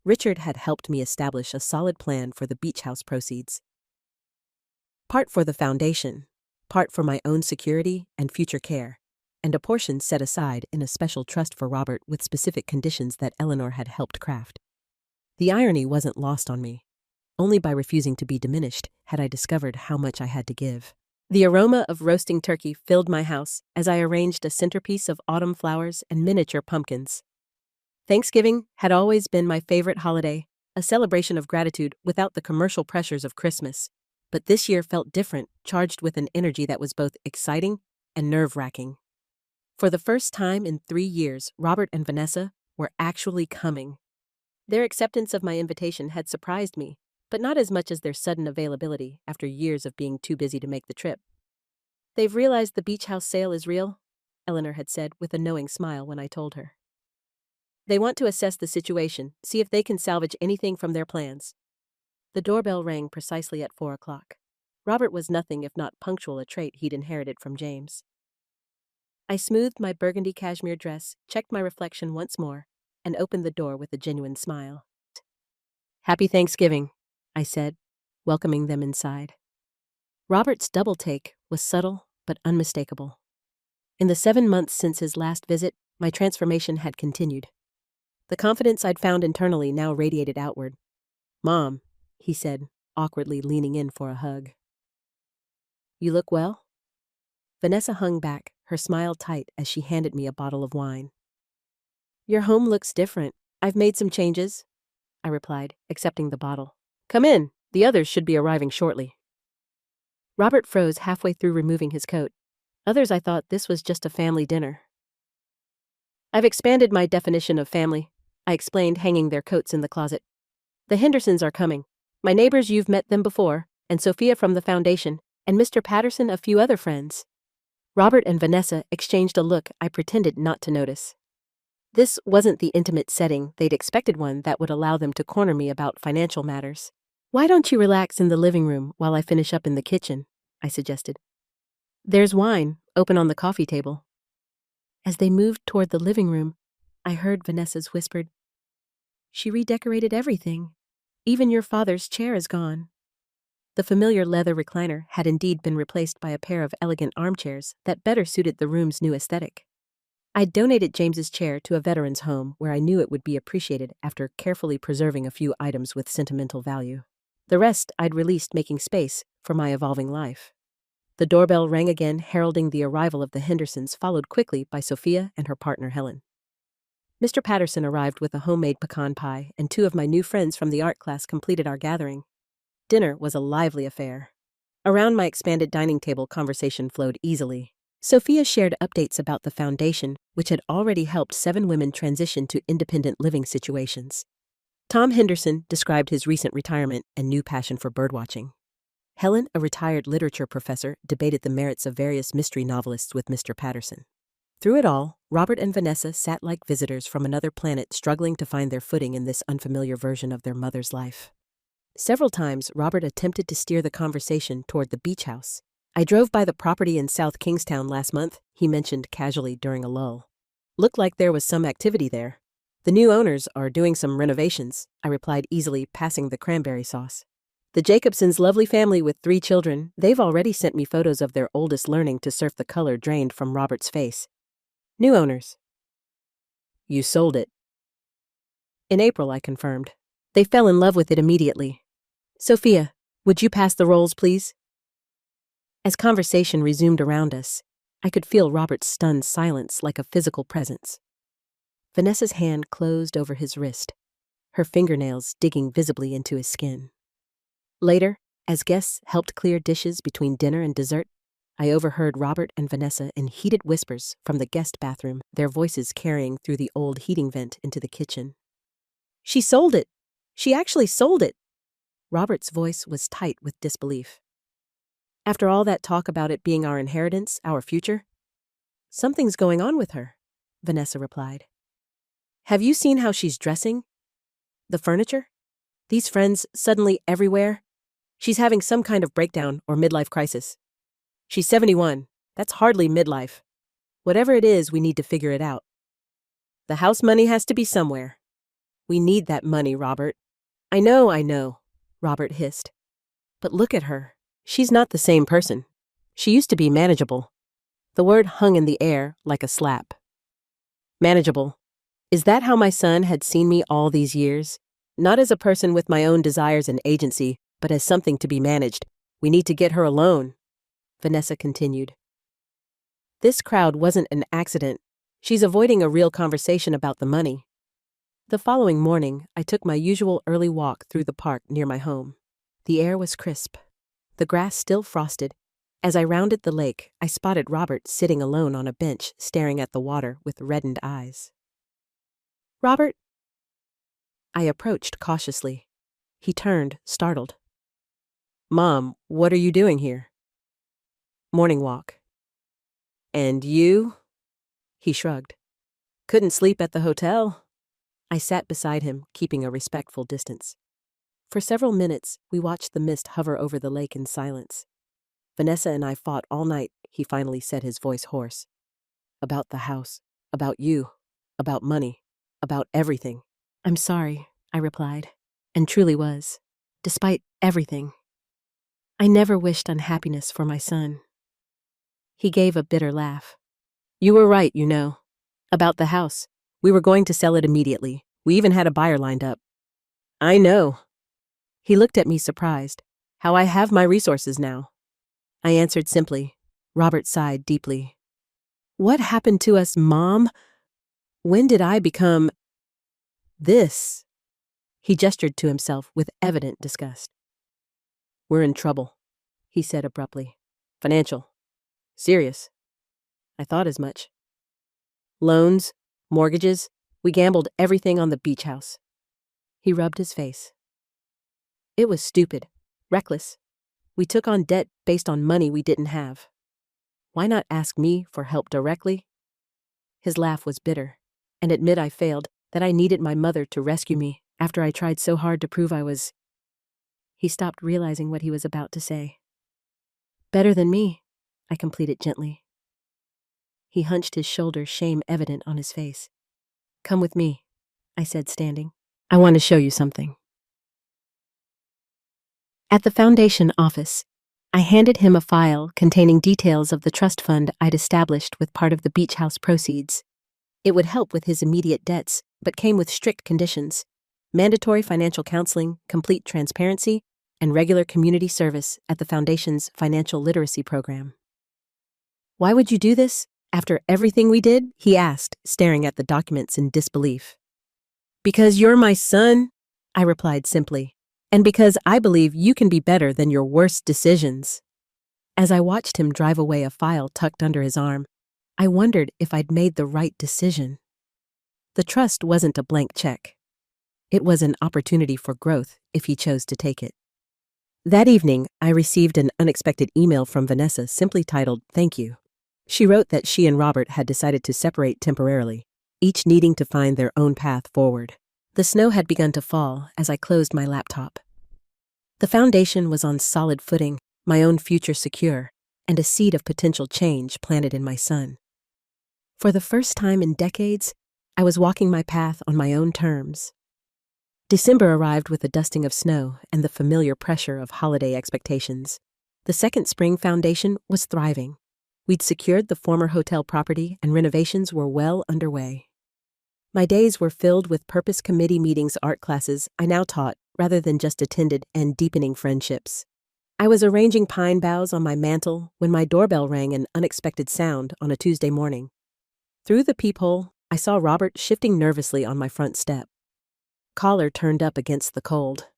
Richard had helped me establish a solid plan for the beach house proceeds. Part for the foundation, part for my own security and future care, and a portion set aside in a special trust for Robert with specific conditions that Eleanor had helped craft. The irony wasn't lost on me. Only by refusing to be diminished had I discovered how much I had to give. The aroma of roasting turkey filled my house as I arranged a centerpiece of autumn flowers and miniature pumpkins. Thanksgiving had always been my favorite holiday, a celebration of gratitude without the commercial pressures of Christmas. But this year felt different, charged with an energy that was both exciting and nerve-wracking. For the first time in 3 years, Robert and Vanessa were actually coming. Their acceptance of my invitation had surprised me, but not as much as their sudden availability after years of being too busy to make the trip. They've realized the beach house sale is real, Eleanor had said with a knowing smile when I told her. They want to assess the situation, see if they can salvage anything from their plans. The doorbell rang precisely at 4 o'clock. Robert was nothing if not punctual, a trait he'd inherited from James. I smoothed my burgundy cashmere dress, checked my reflection once more, and opened the door with a genuine smile. Happy Thanksgiving, I said, welcoming them inside. Robert's double take was subtle but unmistakable. In the 7 months since his last visit, my transformation had continued. The confidence I'd found internally now radiated outward. Mom, he said, awkwardly leaning in for a hug. You look well? Vanessa hung back, her smile tight as she handed me a bottle of wine. Your home looks different. I've made some changes, I replied, accepting the bottle. Come in. The others should be arriving shortly. Robert froze halfway through removing his coat. Others, I thought this was just a family dinner. I've expanded my definition of family, I explained, hanging their coats in the closet. The Hendersons are coming. My neighbors, you've met them before, and Sophia from the foundation, and Mr. Patterson, a few other friends. Robert and Vanessa exchanged a look I pretended not to notice. This wasn't the intimate setting they'd expected, one that would allow them to corner me about financial matters. Why don't you relax in the living room while I finish up in the kitchen? I suggested. There's wine, open on the coffee table. As they moved toward the living room, I heard Vanessa's whispered, She redecorated everything. Even your father's chair is gone. The familiar leather recliner had indeed been replaced by a pair of elegant armchairs that better suited the room's new aesthetic. I'd donated James's chair to a veteran's home where I knew it would be appreciated after carefully preserving a few items with sentimental value. The rest I'd released, making space for my evolving life. The doorbell rang again, heralding the arrival of the Hendersons, followed quickly by Sophia and her partner Helen. Mr. Patterson arrived with a homemade pecan pie, and two of my new friends from the art class completed our gathering. Dinner was a lively affair. Around my expanded dining table, conversation flowed easily. Sophia shared updates about the foundation, which had already helped 7 women transition to independent living situations. Tom Henderson described his recent retirement and new passion for birdwatching. Helen, a retired literature professor, debated the merits of various mystery novelists with Mr. Patterson. Through it all, Robert and Vanessa sat like visitors from another planet, struggling to find their footing in this unfamiliar version of their mother's life. Several times, Robert attempted to steer the conversation toward the beach house. "I drove by the property in South Kingstown last month," he mentioned casually during a lull. "Looked like there was some activity there. The new owners are doing some renovations," I replied easily, passing the cranberry sauce. "The Jacobsons' lovely family with 3 children, they've already sent me photos of their oldest learning to surf." The color drained from Robert's face. "New owners." "You sold it." "In April," I confirmed. "They fell in love with it immediately. Sophia, would you pass the rolls, please?" As conversation resumed around us, I could feel Robert's stunned silence like a physical presence. Vanessa's hand closed over his wrist, her fingernails digging visibly into his skin. Later, as guests helped clear dishes between dinner and dessert, I overheard Robert and Vanessa in heated whispers from the guest bathroom, their voices carrying through the old heating vent into the kitchen. "She sold it! She actually sold it!" Robert's voice was tight with disbelief. "After all that talk about it being our inheritance, our future?" "Something's going on with her," Vanessa replied. "Have you seen how she's dressing? The furniture? These friends suddenly everywhere? She's having some kind of breakdown or midlife crisis. She's 71. That's hardly midlife. Whatever it is, we need to figure it out. The house money has to be somewhere. We need that money, Robert." I know," Robert hissed. "But look at her. She's not the same person. She used to be manageable." The word hung in the air like a slap. Manageable. Is that how my son had seen me all these years? Not as a person with my own desires and agency, but as something to be managed. "We need to get her alone," Vanessa continued. "This crowd wasn't an accident. She's avoiding a real conversation about the money." The following morning, I took my usual early walk through the park near my home. The air was crisp, the grass still frosted. As I rounded the lake, I spotted Robert sitting alone on a bench, staring at the water with reddened eyes. "Robert?" I approached cautiously. He turned, startled. "Mom, what are you doing here?" "Morning walk." "And you?" He shrugged. "Couldn't sleep at the hotel?" I sat beside him, keeping a respectful distance. For several minutes, we watched the mist hover over the lake in silence. "Vanessa and I fought all night," he finally said, his voice hoarse. "About the house, about you, about money, about everything." "I'm sorry," I replied, and truly was. Despite everything, I never wished unhappiness for my son. He gave a bitter laugh. "You were right, you know. About the house. We were going to sell it immediately. We even had a buyer lined up." "I know." He looked at me surprised. "How I have my resources now." I answered simply. Robert sighed deeply. "What happened to us, Mom? When did I become this?" He gestured to himself with evident disgust. "We're in trouble," he said abruptly. "Financial. Serious. I thought as much. Loans, mortgages, we gambled everything on the beach house." He rubbed his face. "It was stupid, reckless. We took on debt based on money we didn't have. Why not ask me for help directly?" His laugh was bitter, and admit I failed, that I needed my mother to rescue me after I tried so hard to prove I was. He stopped, realizing what he was about to say. "Better than me," I completed gently. He hunched his shoulders, shame evident on his face. "Come with me," I said, standing. "I want to show you something." At the foundation office, I handed him a file containing details of the trust fund I'd established with part of the beach house proceeds. It would help with his immediate debts, but came with strict conditions: mandatory financial counseling, complete transparency, and regular community service at the Foundation's financial literacy program. "Why would you do this, after everything we did?" he asked, staring at the documents in disbelief. "Because you're my son," I replied simply, "and because I believe you can be better than your worst decisions." As I watched him drive away, a file tucked under his arm, I wondered if I'd made the right decision. The trust wasn't a blank check. It was an opportunity for growth if he chose to take it. That evening, I received an unexpected email from Vanessa simply titled, "Thank you." She wrote that she and Robert had decided to separate temporarily, each needing to find their own path forward. The snow had begun to fall as I closed my laptop. The foundation was on solid footing, my own future secure, and a seed of potential change planted in my son. For the first time in decades, I was walking my path on my own terms. December arrived with a dusting of snow and the familiar pressure of holiday expectations. The Second Spring Foundation was thriving. We'd secured the former hotel property and renovations were well underway. My days were filled with purpose committee meetings, art classes I now taught rather than just attended, and deepening friendships. I was arranging pine boughs on my mantel when my doorbell rang, an unexpected sound on a Tuesday morning. Through the peephole, I saw Robert shifting nervously on my front step. Collar turned up against the cold.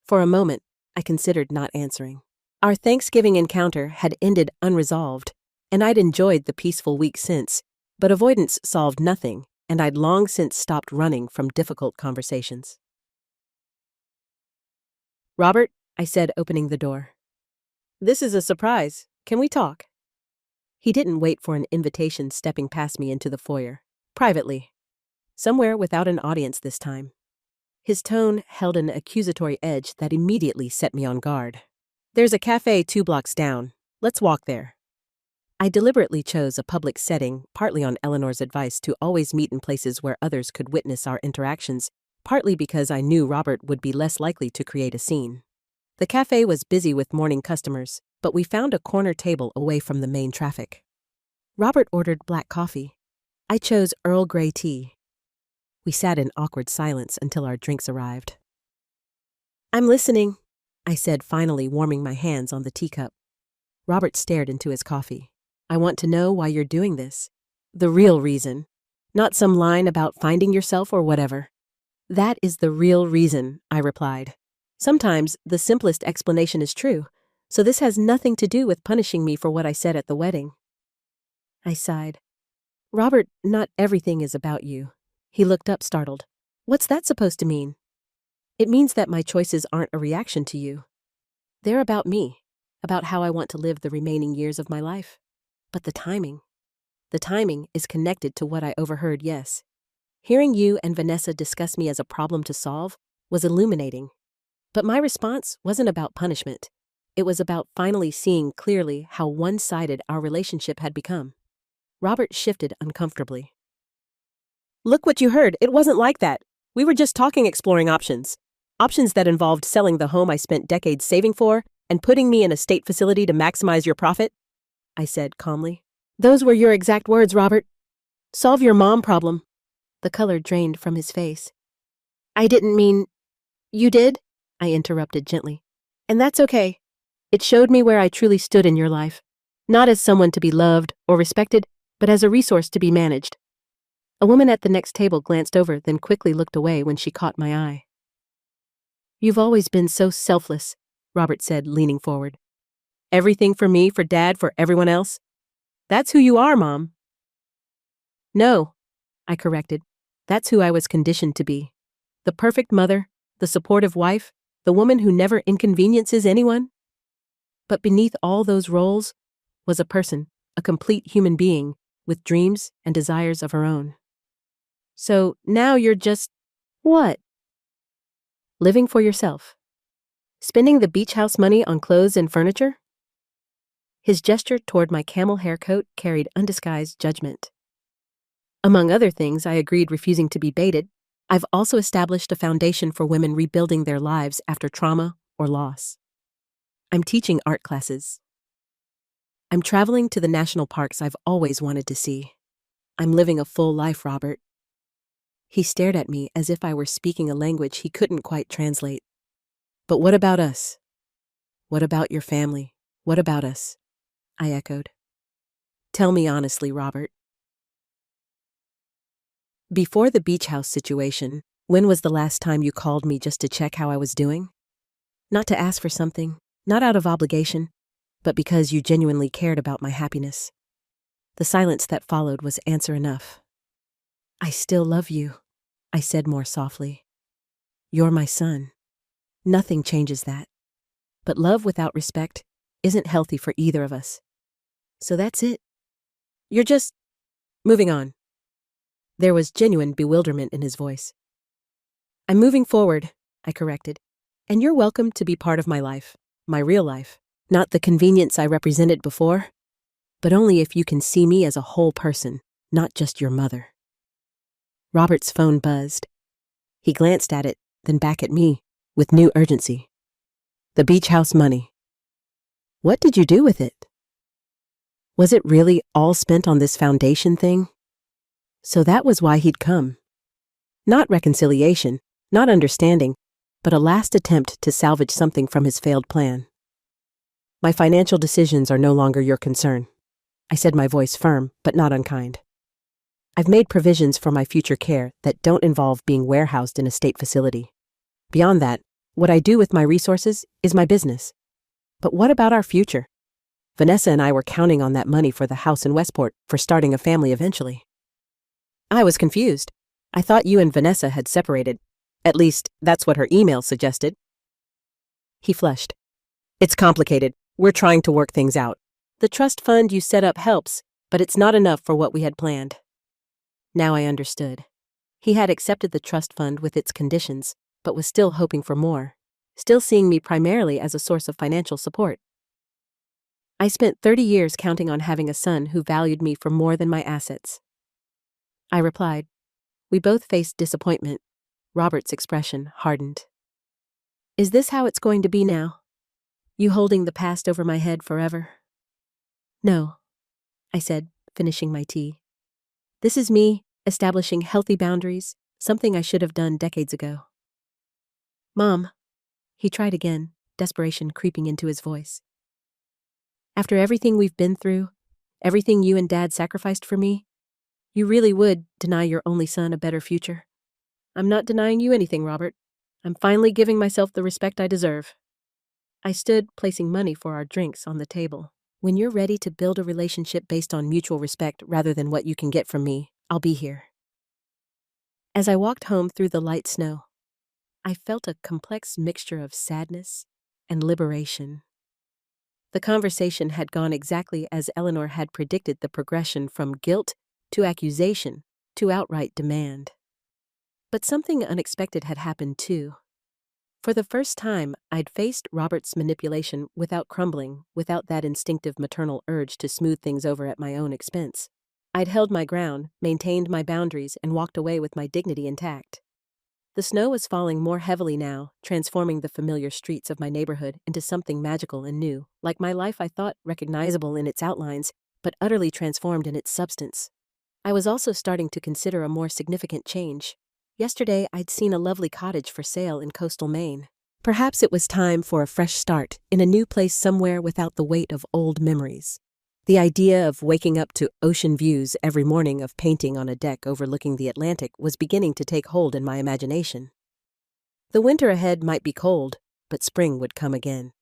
For a moment, I considered not answering. Our Thanksgiving encounter had ended unresolved, and I'd enjoyed the peaceful week since, but avoidance solved nothing, and I'd long since stopped running from difficult conversations. "Robert," I said, opening the door. "This is a surprise. Can we talk?" He didn't wait for an invitation, stepping past me into the foyer. Privately. Somewhere without an audience this time. His tone held an accusatory edge that immediately set me on guard. "There's a cafe 2 blocks down. Let's walk there." I deliberately chose a public setting, partly on Eleanor's advice to always meet in places where others could witness our interactions, partly because I knew Robert would be less likely to create a scene. The cafe was busy with morning customers, but we found a corner table away from the main traffic. Robert ordered black coffee. I chose Earl Grey tea. We sat in awkward silence until our drinks arrived. "I'm listening," I said, finally warming my hands on the teacup. Robert stared into his coffee. "I want to know why you're doing this. The real reason. Not some line about finding yourself or whatever." "That is the real reason," I replied. "Sometimes the simplest explanation is true, so this has nothing to do with punishing me for what I said at the wedding." I sighed. "Robert, not everything is about you." He looked up, startled. "What's that supposed to mean?" "It means that my choices aren't a reaction to you. They're about me, about how I want to live the remaining years of my life. But the timing is connected to what I overheard, yes. Hearing you and Vanessa discuss me as a problem to solve was illuminating. But my response wasn't about punishment. It was about finally seeing clearly how one-sided our relationship had become." Robert shifted uncomfortably. "Look what you heard. It wasn't like that. We were just talking, exploring options. Options that involved selling the home I spent decades saving for and putting me in a state facility to maximize your profit," I said calmly. "Those were your exact words, Robert. Solve your mom problem." The color drained from his face. "I didn't mean—" "You did," I interrupted gently. "And that's okay. It showed me where I truly stood in your life. Not as someone to be loved or respected, but as a resource to be managed." A woman at the next table glanced over, then quickly looked away when she caught my eye. "You've always been so selfless," Robert said, leaning forward. "Everything for me, for Dad, for everyone else. That's who you are, Mom." "No," I corrected. "That's who I was conditioned to be. The perfect mother, the supportive wife, the woman who never inconveniences anyone." But beneath all those roles was a person, a complete human being, with dreams and desires of her own. "So now you're just—" "What?" "Living for yourself. Spending the beach house money on clothes and furniture?" His gesture toward my camel hair coat carried undisguised judgment. "Among other things," I agreed, refusing to be baited, "I've also established a foundation for women rebuilding their lives after trauma or loss. I'm teaching art classes. I'm traveling to the national parks I've always wanted to see. I'm living a full life, Robert. He stared at me as if I were speaking a language he couldn't quite translate. But what about us? What about your family? What about us? I echoed. Tell me honestly, Robert. Before the beach house situation, when was the last time you called me just to check how I was doing? Not to ask for something, not out of obligation, but because you genuinely cared about my happiness. The silence that followed was answer enough. I still love you, I said more softly. You're my son. Nothing changes that. But love without respect isn't healthy for either of us. So that's it. You're just moving on. There was genuine bewilderment in his voice. I'm moving forward, I corrected, and you're welcome to be part of my life, my real life, not the convenience I represented before, but only if you can see me as a whole person, not just your mother. Robert's phone buzzed. He glanced at it, then back at me, with new urgency. The beach house money. What did you do with it? Was it really all spent on this foundation thing? So that was why he'd come. Not reconciliation, not understanding, but a last attempt to salvage something from his failed plan. My financial decisions are no longer your concern, I said, my voice firm, but not unkind. I've made provisions for my future care that don't involve being warehoused in a state facility. Beyond that, what I do with my resources is my business. But what about our future? Vanessa and I were counting on that money for the house in Westport for starting a family eventually. I was confused. I thought you and Vanessa had separated. At least, that's what her email suggested. He flushed. It's complicated. We're trying to work things out. The trust fund you set up helps, but it's not enough for what we had planned. Now I understood. He had accepted the trust fund with its conditions, but was still hoping for more, still seeing me primarily as a source of financial support. I spent 30 years counting on having a son who valued me for more than my assets. I replied. We both faced disappointment. Robert's expression hardened. Is this how it's going to be now? You holding the past over my head forever? No, I said, finishing my tea. This is me establishing healthy boundaries, something I should have done decades ago. Mom, he tried again, desperation creeping into his voice. After everything we've been through, everything you and Dad sacrificed for me, you really would deny your only son a better future. I'm not denying you anything, Robert. I'm finally giving myself the respect I deserve. I stood, placing money for our drinks on the table. When you're ready to build a relationship based on mutual respect rather than what you can get from me, I'll be here. As I walked home through the light snow, I felt a complex mixture of sadness and liberation. The conversation had gone exactly as Eleanor had predicted, the progression from guilt to accusation to outright demand. But something unexpected had happened too. For the first time, I'd faced Robert's manipulation without crumbling, without that instinctive maternal urge to smooth things over at my own expense. I'd held my ground, maintained my boundaries, and walked away with my dignity intact. The snow was falling more heavily now, transforming the familiar streets of my neighborhood into something magical and new, like my life I thought recognizable in its outlines, but utterly transformed in its substance. I was also starting to consider a more significant change. Yesterday, I'd seen a lovely cottage for sale in coastal Maine. Perhaps it was time for a fresh start in a new place somewhere without the weight of old memories. The idea of waking up to ocean views every morning, of painting on a deck overlooking the Atlantic, was beginning to take hold in my imagination. The winter ahead might be cold, but spring would come again.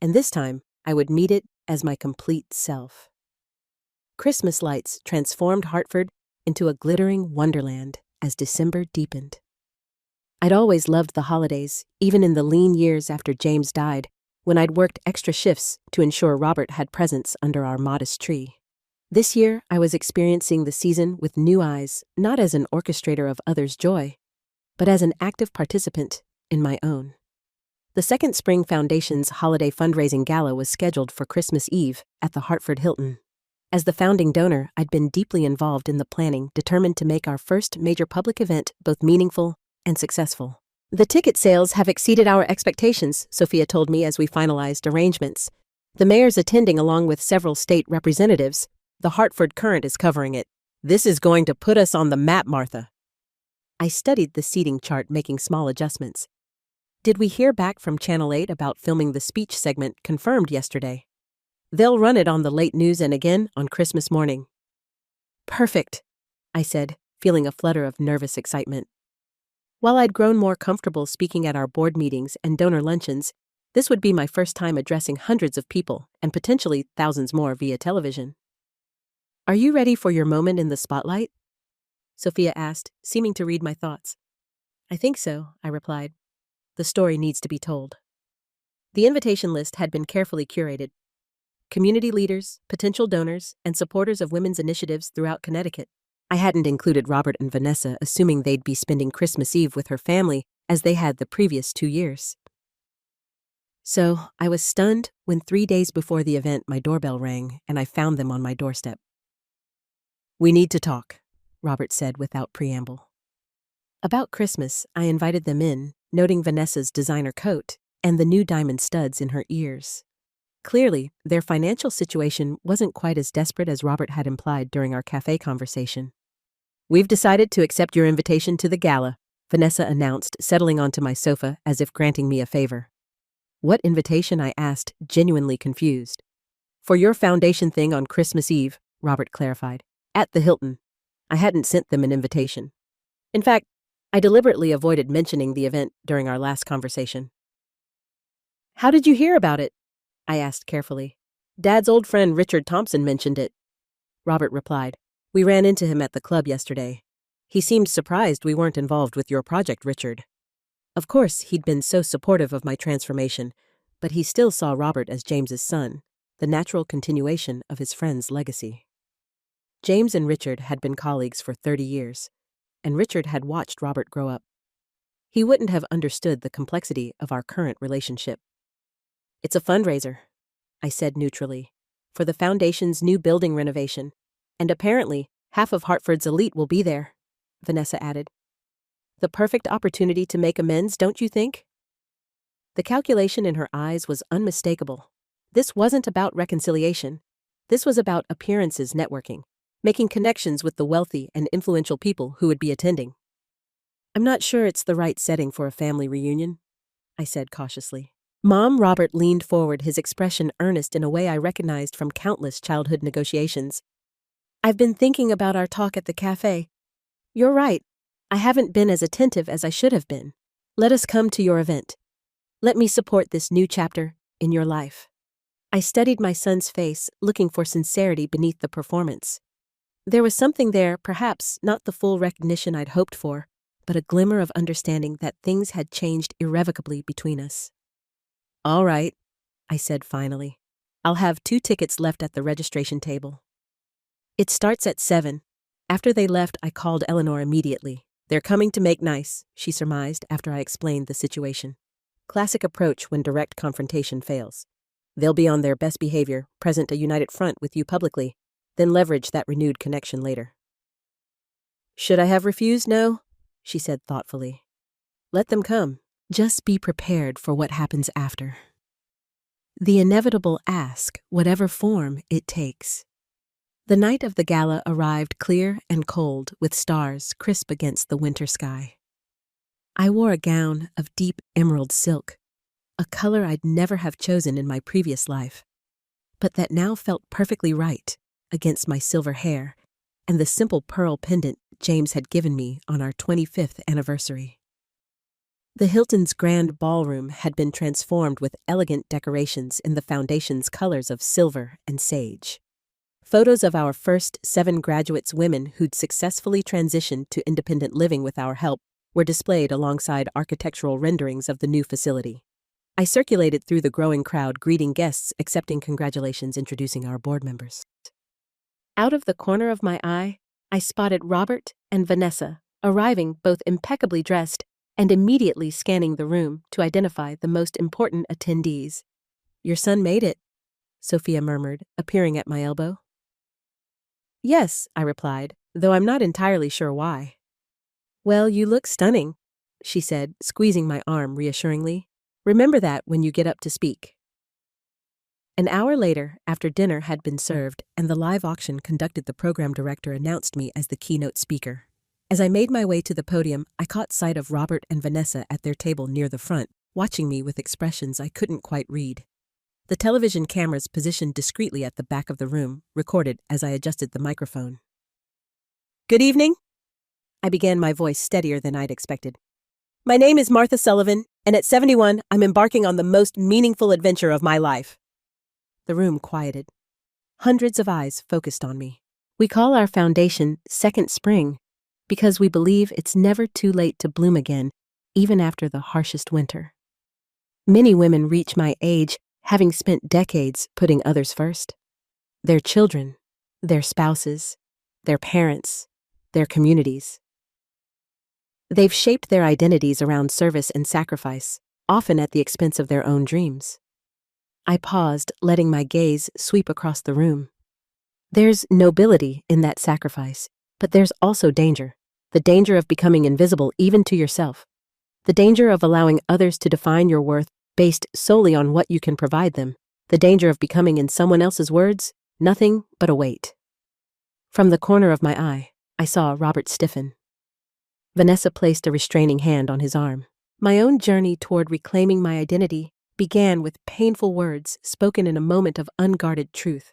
And this time, I would meet it as my complete self. Christmas lights transformed Hartford into a glittering wonderland as December deepened. I'd always loved the holidays, even in the lean years after James died, when I'd worked extra shifts to ensure Robert had presents under our modest tree. This year, I was experiencing the season with new eyes, not as an orchestrator of others' joy, but as an active participant in my own. The Second Spring Foundation's holiday fundraising gala was scheduled for Christmas Eve at the Hartford Hilton. As the founding donor, I'd been deeply involved in the planning, determined to make our first major public event both meaningful and successful. The ticket sales have exceeded our expectations, Sophia told me as we finalized arrangements. The mayor's attending along with several state representatives. The Hartford Current is covering it. This is going to put us on the map, Martha. I studied the seating chart, making small adjustments. Did we hear back from Channel 8 about filming the speech segment confirmed yesterday? They'll run it on the late news and again on Christmas morning. Perfect, I said, feeling a flutter of nervous excitement. While I'd grown more comfortable speaking at our board meetings and donor luncheons, this would be my first time addressing hundreds of people and potentially thousands more via television. Are you ready for your moment in the spotlight? Sophia asked, seeming to read my thoughts. I think so, I replied. The story needs to be told. The invitation list had been carefully curated. Community leaders, potential donors, and supporters of women's initiatives throughout Connecticut. I hadn't included Robert and Vanessa, assuming they'd be spending Christmas Eve with her family as they had the previous 2 years. So, I was stunned when 3 days before the event my doorbell rang and I found them on my doorstep. We need to talk, Robert said without preamble. About Christmas, I invited them in, noting Vanessa's designer coat and the new diamond studs in her ears. Clearly, their financial situation wasn't quite as desperate as Robert had implied during our cafe conversation. We've decided to accept your invitation to the gala, Vanessa announced, settling onto my sofa as if granting me a favor. What invitation? I asked, genuinely confused. For your foundation thing on Christmas Eve, Robert clarified. At the Hilton. I hadn't sent them an invitation. In fact, I deliberately avoided mentioning the event during our last conversation. How did you hear about it? I asked carefully. Dad's old friend Richard Thompson mentioned it. Robert replied. We ran into him at the club yesterday. He seemed surprised we weren't involved with your project, Richard. Of course, he'd been so supportive of my transformation, but he still saw Robert as James's son, the natural continuation of his friend's legacy. James and Richard had been colleagues for 30 years, and Richard had watched Robert grow up. He wouldn't have understood the complexity of our current relationship. It's a fundraiser, I said neutrally, for the foundation's new building renovation, and apparently half of Hartford's elite will be there, Vanessa added. The perfect opportunity to make amends, don't you think? The calculation in her eyes was unmistakable. This wasn't about reconciliation. This was about appearances networking, making connections with the wealthy and influential people who would be attending. I'm not sure it's the right setting for a family reunion, I said cautiously. Mom, Robert leaned forward, his expression earnest in a way I recognized from countless childhood negotiations. I've been thinking about our talk at the cafe. You're right. I haven't been as attentive as I should have been. Let us come to your event. Let me support this new chapter in your life. I studied my son's face, looking for sincerity beneath the performance. There was something there, perhaps not the full recognition I'd hoped for, but a glimmer of understanding that things had changed irrevocably between us. All right, I said finally. I'll have 2 tickets left at the registration table. It starts at 7. After they left, I called Eleanor immediately. They're coming to make nice, she surmised after I explained the situation. Classic approach when direct confrontation fails. They'll be on their best behavior, present a united front with you publicly, then leverage that renewed connection later. Should I have refused? No, she said thoughtfully. Let them come. Just be prepared for what happens after. The inevitable ask, whatever form it takes. The night of the gala arrived clear and cold, with stars crisp against the winter sky. I wore a gown of deep emerald silk, a color I'd never have chosen in my previous life, but that now felt perfectly right against my silver hair and the simple pearl pendant James had given me on our 25th anniversary. The Hilton's grand ballroom had been transformed with elegant decorations in the foundation's colors of silver and sage. Photos of our first 7 graduates women who'd successfully transitioned to independent living with our help were displayed alongside architectural renderings of the new facility. I circulated through the growing crowd, greeting guests, accepting congratulations, introducing our board members. Out of the corner of my eye, I spotted Robert and Vanessa, arriving both impeccably dressed and immediately scanning the room to identify the most important attendees. Your son made it, Sophia murmured, appearing at my elbow. Yes, I replied, though I'm not entirely sure why. Well, you look stunning, she said, squeezing my arm reassuringly. Remember that when you get up to speak. An hour later, after dinner had been served and the live auction conducted, the program director announced me as the keynote speaker. As I made my way to the podium, I caught sight of Robert and Vanessa at their table near the front, watching me with expressions I couldn't quite read. The television cameras positioned discreetly at the back of the room recorded as I adjusted the microphone. "Good evening," I began, my voice steadier than I'd expected. "My name is Martha Sullivan, and at 71, I'm embarking on the most meaningful adventure of my life." The room quieted. Hundreds of eyes focused on me. We call our foundation Second Spring because we believe it's never too late to bloom again, even after the harshest winter. Many women reach my age having spent decades putting others first. Their children, their spouses, their parents, their communities. They've shaped their identities around service and sacrifice, often at the expense of their own dreams. I paused, letting my gaze sweep across the room. There's nobility in that sacrifice, but there's also danger. The danger of becoming invisible even to yourself. The danger of allowing others to define your worth based solely on what you can provide them. The danger of becoming, in someone else's words, nothing but a weight. From the corner of my eye, I saw Robert stiffen. Vanessa placed a restraining hand on his arm. My own journey toward reclaiming my identity began with painful words spoken in a moment of unguarded truth.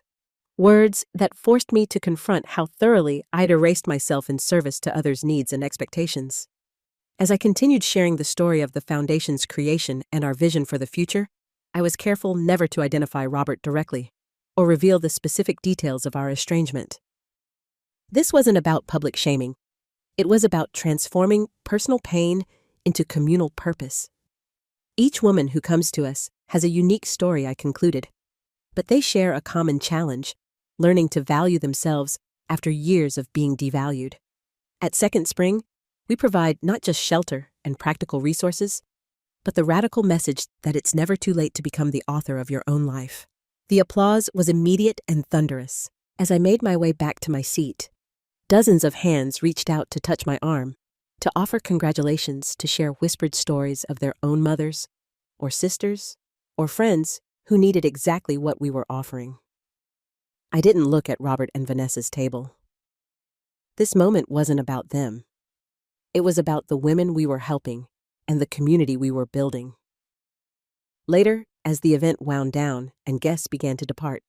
Words that forced me to confront how thoroughly I'd erased myself in service to others' needs and expectations. As I continued sharing the story of the Foundation's creation and our vision for the future, I was careful never to identify Robert directly or reveal the specific details of our estrangement. This wasn't about public shaming. It was about transforming personal pain into communal purpose. Each woman who comes to us has a unique story, I concluded, but they share a common challenge, learning to value themselves after years of being devalued. At Second Spring, we provide not just shelter and practical resources, but the radical message that it's never too late to become the author of your own life. The applause was immediate and thunderous. As I made my way back to my seat, dozens of hands reached out to touch my arm, to offer congratulations, to share whispered stories of their own mothers, or sisters, or friends who needed exactly what we were offering. I didn't look at Robert and Vanessa's table. This moment wasn't about them. It was about the women we were helping and the community we were building. Later, as the event wound down and guests began to depart,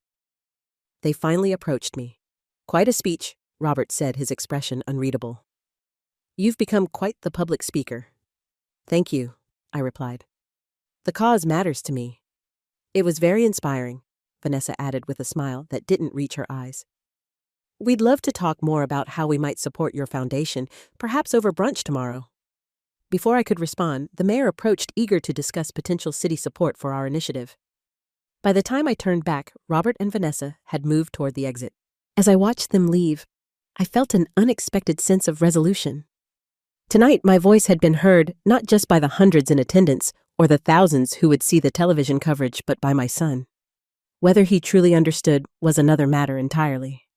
they finally approached me. "Quite a speech," Robert said, his expression unreadable. "You've become quite the public speaker." "Thank you," I replied. "The cause matters to me." "It was very inspiring," Vanessa added with a smile that didn't reach her eyes. "We'd love to talk more about how we might support your foundation, perhaps over brunch tomorrow." Before I could respond, the mayor approached, eager to discuss potential city support for our initiative. By the time I turned back, Robert and Vanessa had moved toward the exit. As I watched them leave, I felt an unexpected sense of resolution. Tonight, my voice had been heard not just by the hundreds in attendance or the thousands who would see the television coverage, but by my son. Whether he truly understood was another matter entirely.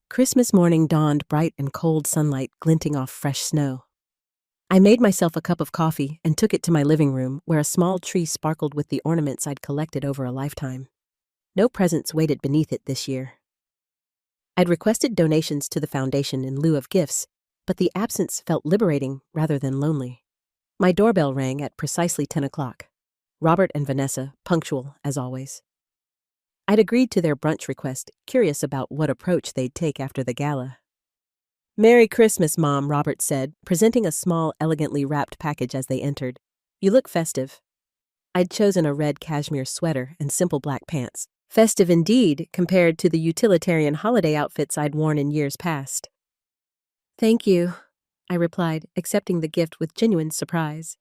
Christmas morning dawned, bright and cold sunlight glinting off fresh snow. I made myself a cup of coffee and took it to my living room, where a small tree sparkled with the ornaments I'd collected over a lifetime. No presents waited beneath it this year. I'd requested donations to the foundation in lieu of gifts, but the absence felt liberating rather than lonely. My doorbell rang at precisely 10 o'clock. Robert and Vanessa, punctual as always. I'd agreed to their brunch request, curious about what approach they'd take after the gala. "Merry Christmas, Mom," Robert said, presenting a small, elegantly wrapped package as they entered. "You look festive." I'd chosen a red cashmere sweater and simple black pants. Festive indeed, compared to the utilitarian holiday outfits I'd worn in years past. "Thank you," I replied, accepting the gift with genuine surprise.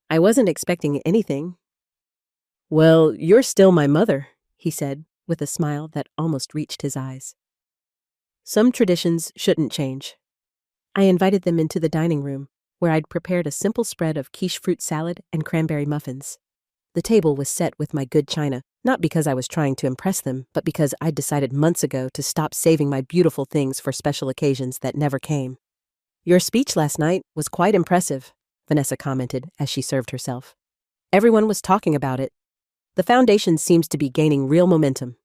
"I wasn't expecting anything." "Well, you're still my mother," he said, with a smile that almost reached his eyes. "Some traditions shouldn't change." I invited them into the dining room, where I'd prepared a simple spread of quiche fruit salad and cranberry muffins. The table was set with my good china, not because I was trying to impress them, but because I'd decided months ago to stop saving my beautiful things for special occasions that never came. "Your speech last night was quite impressive," Vanessa commented as she served herself. "Everyone was talking about it. The foundation seems to be gaining real momentum.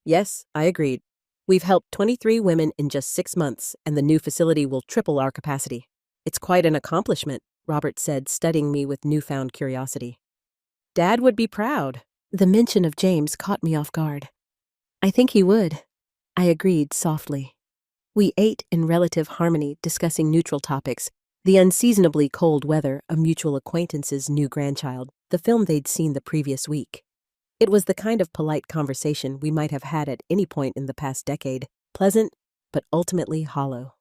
Yes, I agreed. We've helped 23 women in just 6 months, and the new facility will triple our capacity. It's quite an accomplishment, Robert said, studying me with newfound curiosity. Dad would be proud. The mention of James caught me off guard. I think he would. I agreed softly. We ate in relative harmony, discussing neutral topics, the unseasonably cold weather, a mutual acquaintance's new grandchild, the film they'd seen the previous week. It was the kind of polite conversation we might have had at any point in the past decade, pleasant, but ultimately hollow.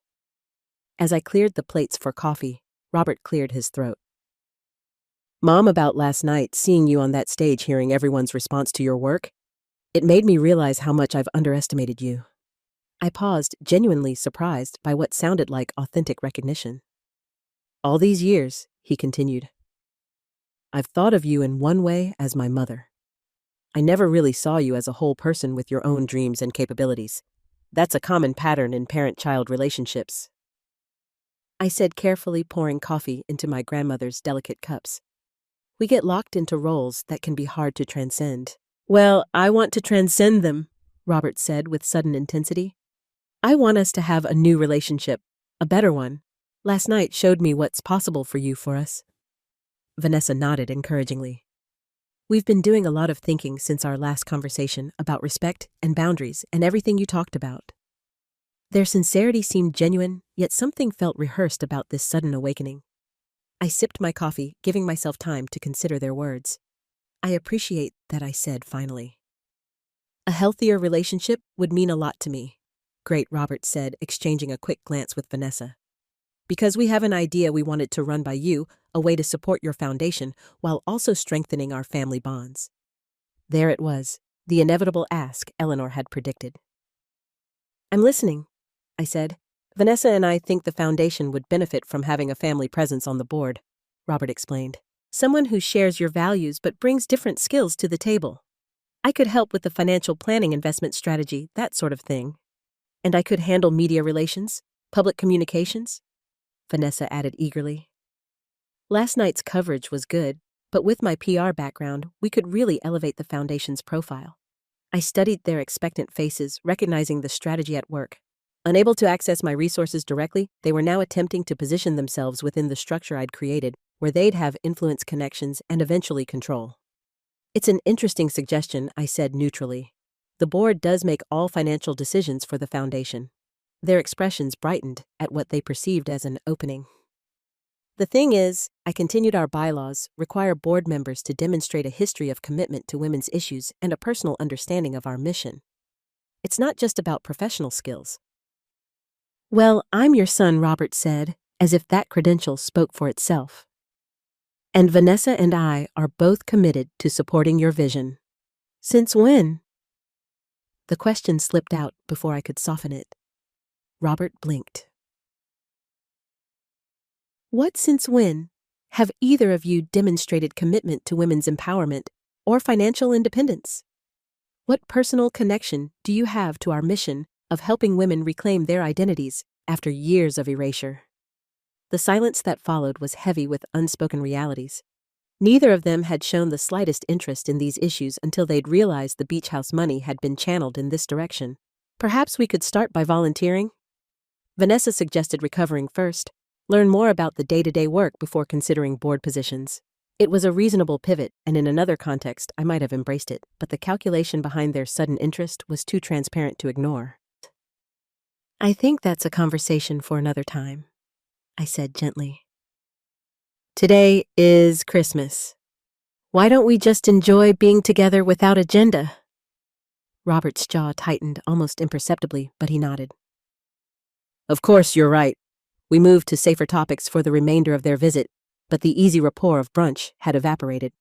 As I cleared the plates for coffee, Robert cleared his throat. Mom, about last night, seeing you on that stage, hearing everyone's response to your work, it made me realize how much I've underestimated you. I paused, genuinely surprised by what sounded like authentic recognition. All these years, he continued, I've thought of you in one way as my mother. I never really saw you as a whole person with your own dreams and capabilities. That's a common pattern in parent-child relationships. I said, carefully pouring coffee into my grandmother's delicate cups. We get locked into roles that can be hard to transcend. Well, I want to transcend them, Robert said with sudden intensity. I want us to have a new relationship, a better one. Last night showed me what's possible for you, for us. Vanessa nodded encouragingly. We've been doing a lot of thinking since our last conversation about respect and boundaries and everything you talked about. Their sincerity seemed genuine, yet something felt rehearsed about this sudden awakening. I sipped my coffee, giving myself time to consider their words. I appreciate that, I said finally. A healthier relationship would mean a lot to me, Great, Robert said, exchanging a quick glance with Vanessa. Because we have an idea we wanted to run by you, a way to support your foundation while also strengthening our family bonds. There it was, the inevitable ask Eleanor had predicted. I'm listening, I said. Vanessa and I think the foundation would benefit from having a family presence on the board, Robert explained. Someone who shares your values but brings different skills to the table. I could help with the financial planning, investment strategy, that sort of thing. And I could handle media relations, public communications, Vanessa added eagerly. Last night's coverage was good, but with my PR background, we could really elevate the foundation's profile. I studied their expectant faces, recognizing the strategy at work. Unable to access my resources directly, they were now attempting to position themselves within the structure I'd created, where they'd have influence, connections, and eventually control. It's an interesting suggestion, I said neutrally. The board does make all financial decisions for the foundation. Their expressions brightened at what they perceived as an opening. The thing is, I continued, our bylaws require board members to demonstrate a history of commitment to women's issues and a personal understanding of our mission. It's not just about professional skills. Well, I'm your son, Robert said, as if that credential spoke for itself. And Vanessa and I are both committed to supporting your vision. Since when? The question slipped out before I could soften it. Robert blinked. What since when? Have either of you demonstrated commitment to women's empowerment or financial independence? What personal connection do you have to our mission of helping women reclaim their identities after years of erasure? The silence that followed was heavy with unspoken realities. Neither of them had shown the slightest interest in these issues until they'd realized the beach house money had been channeled in this direction. Perhaps we could start by volunteering? Vanessa suggested recovering first, learn more about the day-to-day work before considering board positions. It was a reasonable pivot, and in another context, I might have embraced it, but the calculation behind their sudden interest was too transparent to ignore. I think that's a conversation for another time, I said gently. Today is Christmas. Why don't we just enjoy being together without agenda? Robert's jaw tightened almost imperceptibly, but he nodded. Of course, you're right. We moved to safer topics for the remainder of their visit, but the easy rapport of brunch had evaporated.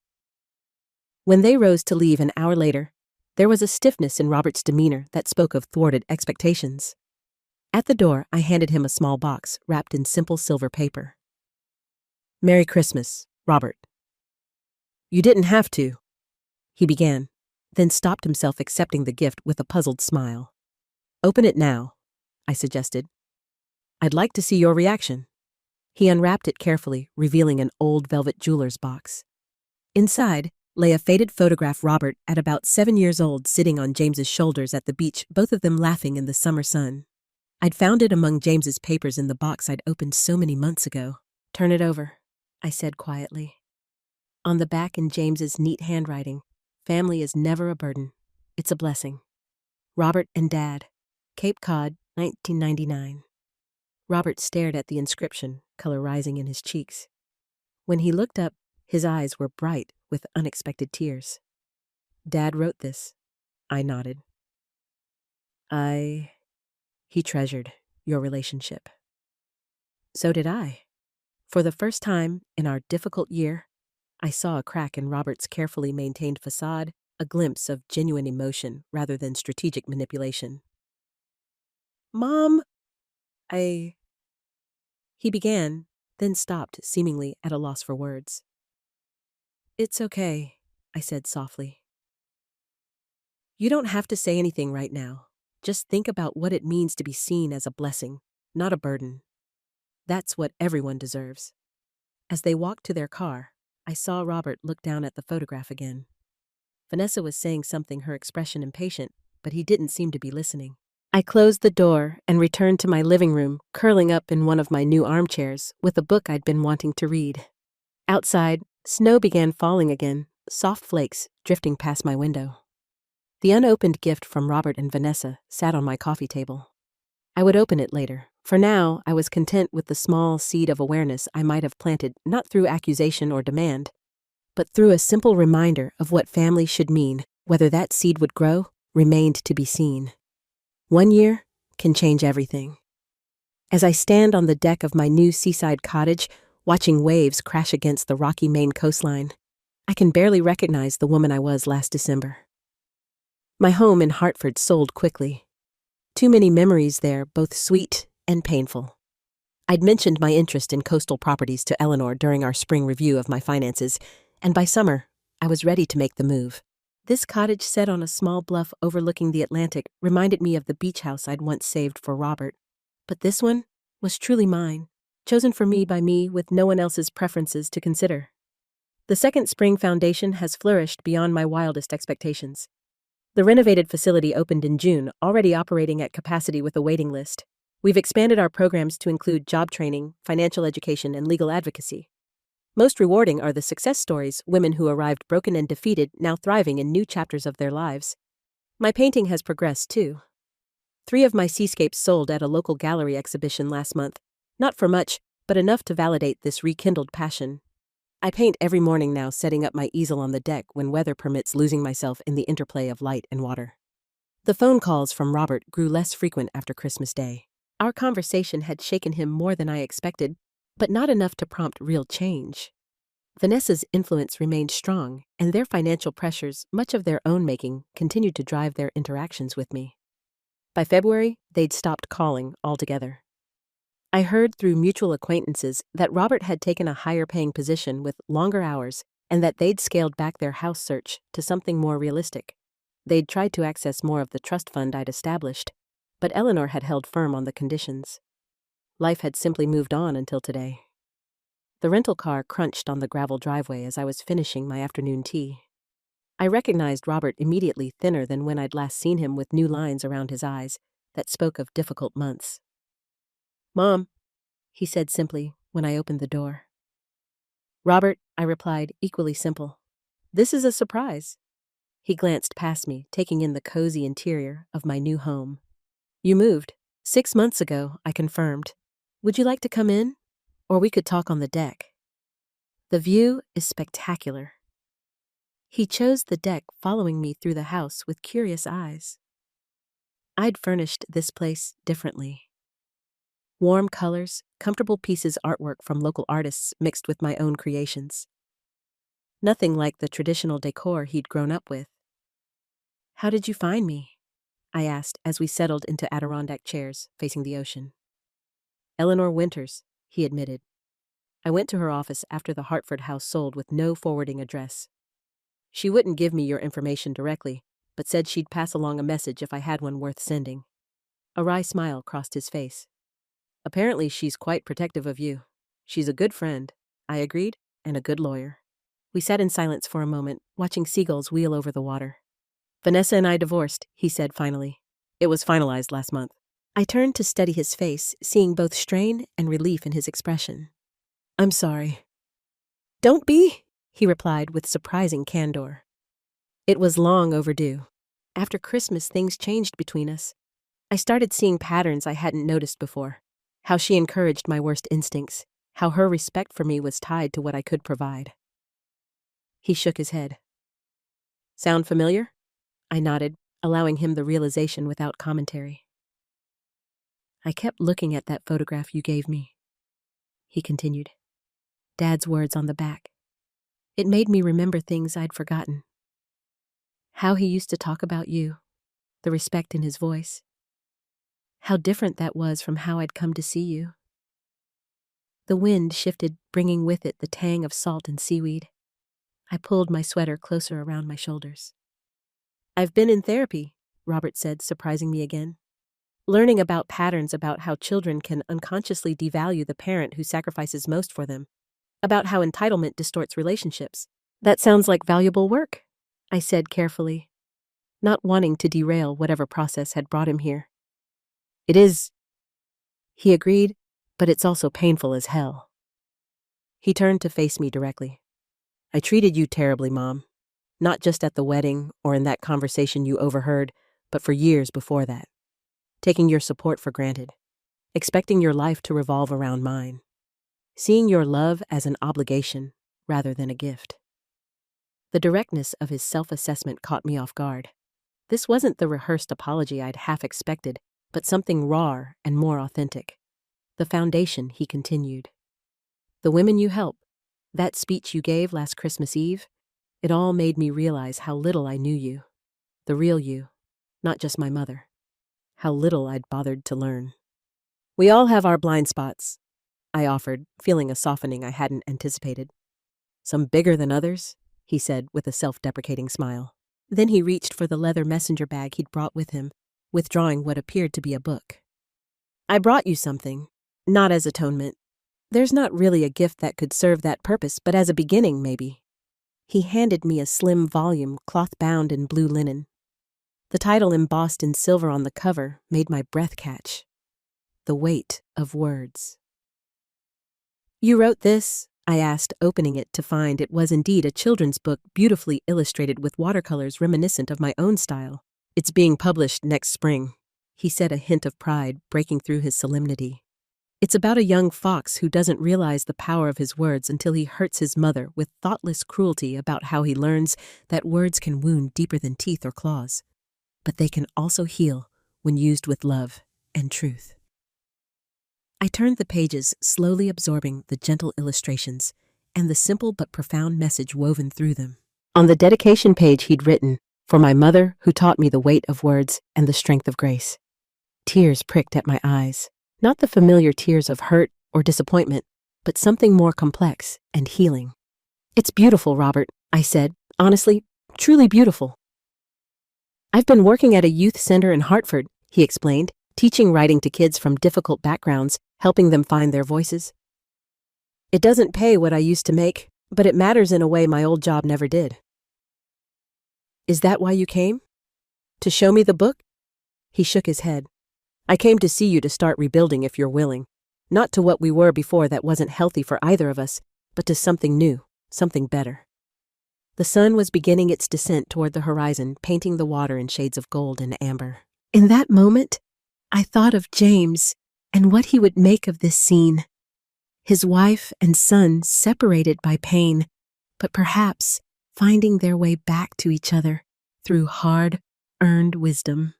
When they rose to leave an hour later, there was a stiffness in Robert's demeanor that spoke of thwarted expectations. At the door, I handed him a small box wrapped in simple silver paper. Merry Christmas, Robert. You didn't have to, he began, then stopped himself accepting the gift with a puzzled smile. Open it now, I suggested. I'd like to see your reaction. He unwrapped it carefully, revealing an old velvet jeweler's box. Inside lay a faded photograph Robert at about 7 years old sitting on James's shoulders at the beach, both of them laughing in the summer sun. I'd found it among James's papers in the box I'd opened so many months ago. "Turn it over," I said quietly. On the back in James's neat handwriting, "Family is never a burden. It's a blessing. Robert and Dad, Cape Cod, 1999. Robert stared at the inscription, color rising in his cheeks. When he looked up, his eyes were bright with unexpected tears. "Dad wrote this." I nodded. He treasured your relationship. So did I. For the first time in our difficult year, I saw a crack in Robert's carefully maintained facade, a glimpse of genuine emotion rather than strategic manipulation. "Mom, He began, then stopped, seemingly at a loss for words. "It's okay," I said softly. "You don't have to say anything right now. Just think about what it means to be seen as a blessing, not a burden. That's what everyone deserves." As they walked to their car, I saw Robert look down at the photograph again. Vanessa was saying something, her expression impatient, but he didn't seem to be listening. I closed the door and returned to my living room, curling up in one of my new armchairs with a book I'd been wanting to read. Outside, snow began falling again, soft flakes drifting past my window. The unopened gift from Robert and Vanessa sat on my coffee table. I would open it later. For now, I was content with the small seed of awareness I might have planted, not through accusation or demand, but through a simple reminder of what family should mean. Whether that seed would grow remained to be seen. 1 year can change everything. As I stand on the deck of my new seaside cottage, watching waves crash against the rocky Maine coastline, I can barely recognize the woman I was last December. My home in Hartford sold quickly. Too many memories there, both sweet and painful. I'd mentioned my interest in coastal properties to Eleanor during our spring review of my finances, and by summer, I was ready to make the move. This cottage set on a small bluff overlooking the Atlantic reminded me of the beach house I'd once saved for Robert. But this one was truly mine, chosen for me by me with no one else's preferences to consider. The Second Spring Foundation has flourished beyond my wildest expectations. The renovated facility opened in June, already operating at capacity with a waiting list. We've expanded our programs to include job training, financial education, and legal advocacy. Most rewarding are the success stories, women who arrived broken and defeated, now thriving in new chapters of their lives. My painting has progressed, too. 3 of my seascapes sold at a local gallery exhibition last month. Not for much, but enough to validate this rekindled passion. I paint every morning now, setting up my easel on the deck when weather permits, losing myself in the interplay of light and water. The phone calls from Robert grew less frequent after Christmas Day. Our conversation had shaken him more than I expected, but not enough to prompt real change. Vanessa's influence remained strong, and their financial pressures, much of their own making, continued to drive their interactions with me. By February, they'd stopped calling altogether. I heard through mutual acquaintances that Robert had taken a higher-paying position with longer hours and that they'd scaled back their house search to something more realistic. They'd tried to access more of the trust fund I'd established, but Eleanor had held firm on the conditions. Life had simply moved on until today. The rental car crunched on the gravel driveway as I was finishing my afternoon tea. I recognized Robert immediately, thinner than when I'd last seen him, with new lines around his eyes that spoke of difficult months. "Mom," he said simply when I opened the door. "Robert," I replied, equally simple. "This is a surprise." He glanced past me, taking in the cozy interior of my new home. "You moved 6 months ago," I confirmed. "Would you like to come in? Or we could talk on the deck." "The view is spectacular." He chose the deck, following me through the house with curious eyes. I'd furnished this place differently. Warm colors, comfortable pieces, artwork from local artists mixed with my own creations. Nothing like the traditional decor he'd grown up with. "How did you find me?" I asked as we settled into Adirondack chairs facing the ocean. "Eleanor Winters," he admitted. "I went to her office after the Hartford house sold with no forwarding address. She wouldn't give me your information directly, but said she'd pass along a message if I had one worth sending." A wry smile crossed his face. "Apparently she's quite protective of you." "She's a good friend," I agreed, "and a good lawyer." We sat in silence for a moment, watching seagulls wheel over the water. Vanessa and I divorced, he said finally. It was finalized last month. I turned to study his face, seeing both strain and relief in his expression. I'm sorry. Don't be, he replied with surprising candor. It was long overdue. After Christmas, things changed between us. I started seeing patterns I hadn't noticed before. How she encouraged my worst instincts. How her respect for me was tied to what I could provide. He shook his head. Sound familiar? I nodded, allowing him the realization without commentary. I kept looking at that photograph you gave me, he continued. Dad's words on the back. It made me remember things I'd forgotten. How he used to talk about you, the respect in his voice. How different that was from how I'd come to see you. The wind shifted, bringing with it the tang of salt and seaweed. I pulled my sweater closer around my shoulders. I've been in therapy, Robert said, surprising me again. Learning about patterns about how children can unconsciously devalue the parent who sacrifices most for them. About how entitlement distorts relationships. That sounds like valuable work, I said carefully, not wanting to derail whatever process had brought him here. It is, he agreed, but it's also painful as hell. He turned to face me directly. I treated you terribly, Mom. Not just at the wedding or in that conversation you overheard, but for years before that. Taking your support for granted. Expecting your life to revolve around mine. Seeing your love as an obligation rather than a gift. The directness of his self-assessment caught me off guard. This wasn't the rehearsed apology I'd half expected, but something raw and more authentic. The foundation, he continued. The women you help, that speech you gave last Christmas Eve, it all made me realize how little I knew you. The real you, not just my mother. How little I'd bothered to learn. We all have our blind spots, I offered, feeling a softening I hadn't anticipated. Some bigger than others, he said with a self-deprecating smile. Then he reached for the leather messenger bag he'd brought with him, withdrawing what appeared to be a book. I brought you something, not as atonement. There's not really a gift that could serve that purpose, but as a beginning, maybe. He handed me a slim volume, cloth-bound in blue linen. The title embossed in silver on the cover made my breath catch. The Weight of Words. You wrote this? I asked, opening it to find it was indeed a children's book beautifully illustrated with watercolors reminiscent of my own style. It's being published next spring, he said, a hint of pride breaking through his solemnity. It's about a young fox who doesn't realize the power of his words until he hurts his mother with thoughtless cruelty about how he learns that words can wound deeper than teeth or claws. But they can also heal when used with love and truth. I turned the pages, slowly absorbing the gentle illustrations and the simple but profound message woven through them. On the dedication page he'd written, "For my mother who taught me the weight of words and the strength of grace." Tears pricked at my eyes, not the familiar tears of hurt or disappointment, but something more complex and healing. It's beautiful, Robert, I said, honestly, truly beautiful. I've been working at a youth center in Hartford, he explained, teaching writing to kids from difficult backgrounds, helping them find their voices. It doesn't pay what I used to make, but it matters in a way my old job never did. Is that why you came? To show me the book? He shook his head. I came to see you to start rebuilding if you're willing. Not to what we were before that wasn't healthy for either of us, but to something new, something better. The sun was beginning its descent toward the horizon, painting the water in shades of gold and amber. In that moment, I thought of James and what he would make of this scene. His wife and son separated by pain, but perhaps finding their way back to each other through hard-earned wisdom.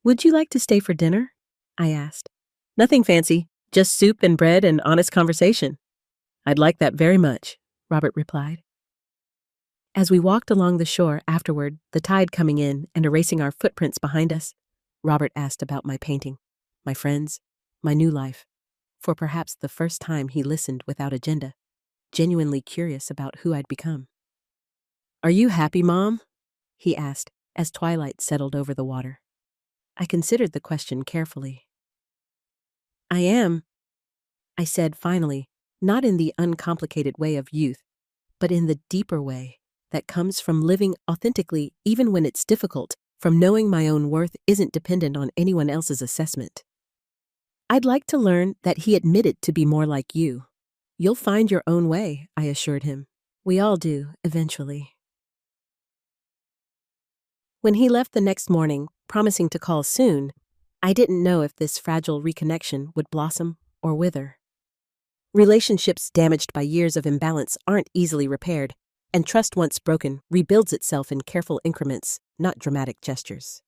Would you like to stay for dinner? I asked. Nothing fancy, just soup and bread and honest conversation. I'd like that very much, Robert replied. As we walked along the shore afterward, the tide coming in and erasing our footprints behind us, Robert asked about my painting, my friends, my new life. For perhaps the first time he listened without agenda, genuinely curious about who I'd become. Are you happy, Mom? He asked as twilight settled over the water. I considered the question carefully. I am, I said finally, not in the uncomplicated way of youth, but in the deeper way that comes from living authentically even when it's difficult, from knowing my own worth isn't dependent on anyone else's assessment. I'd like to learn that he admitted to be more like you. You'll find your own way, I assured him. We all do, eventually. When he left the next morning, promising to call soon, I didn't know if this fragile reconnection would blossom or wither. Relationships damaged by years of imbalance aren't easily repaired, and trust once broken rebuilds itself in careful increments, not dramatic gestures.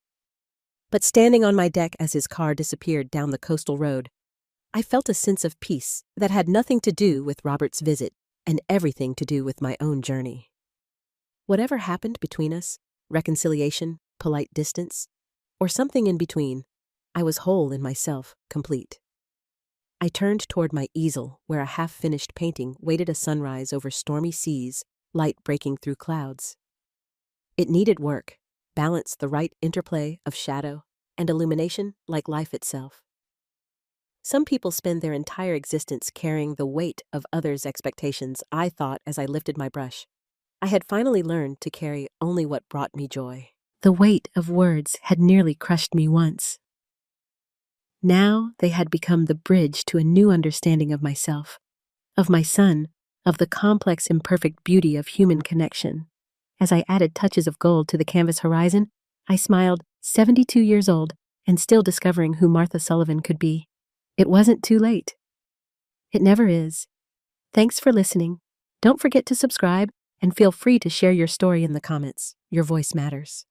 But standing on my deck as his car disappeared down the coastal road, I felt a sense of peace that had nothing to do with Robert's visit and everything to do with my own journey. Whatever happened between us, reconciliation, polite distance, or something in between, I was whole in myself, complete. I turned toward my easel, where a half-finished painting waited a sunrise over stormy seas, light breaking through clouds. It needed work, balanced the right interplay of shadow and illumination like life itself. Some people spend their entire existence carrying the weight of others' expectations. I thought as I lifted my brush. I had finally learned to carry only what brought me joy. The weight of words had nearly crushed me once. Now they had become the bridge to a new understanding of myself, of my son, of the complex, imperfect beauty of human connection. As I added touches of gold to the canvas horizon, I smiled, 72 years old, and still discovering who Martha Sullivan could be. It wasn't too late. It never is. Thanks for listening. Don't forget to subscribe, and feel free to share your story in the comments. Your voice matters.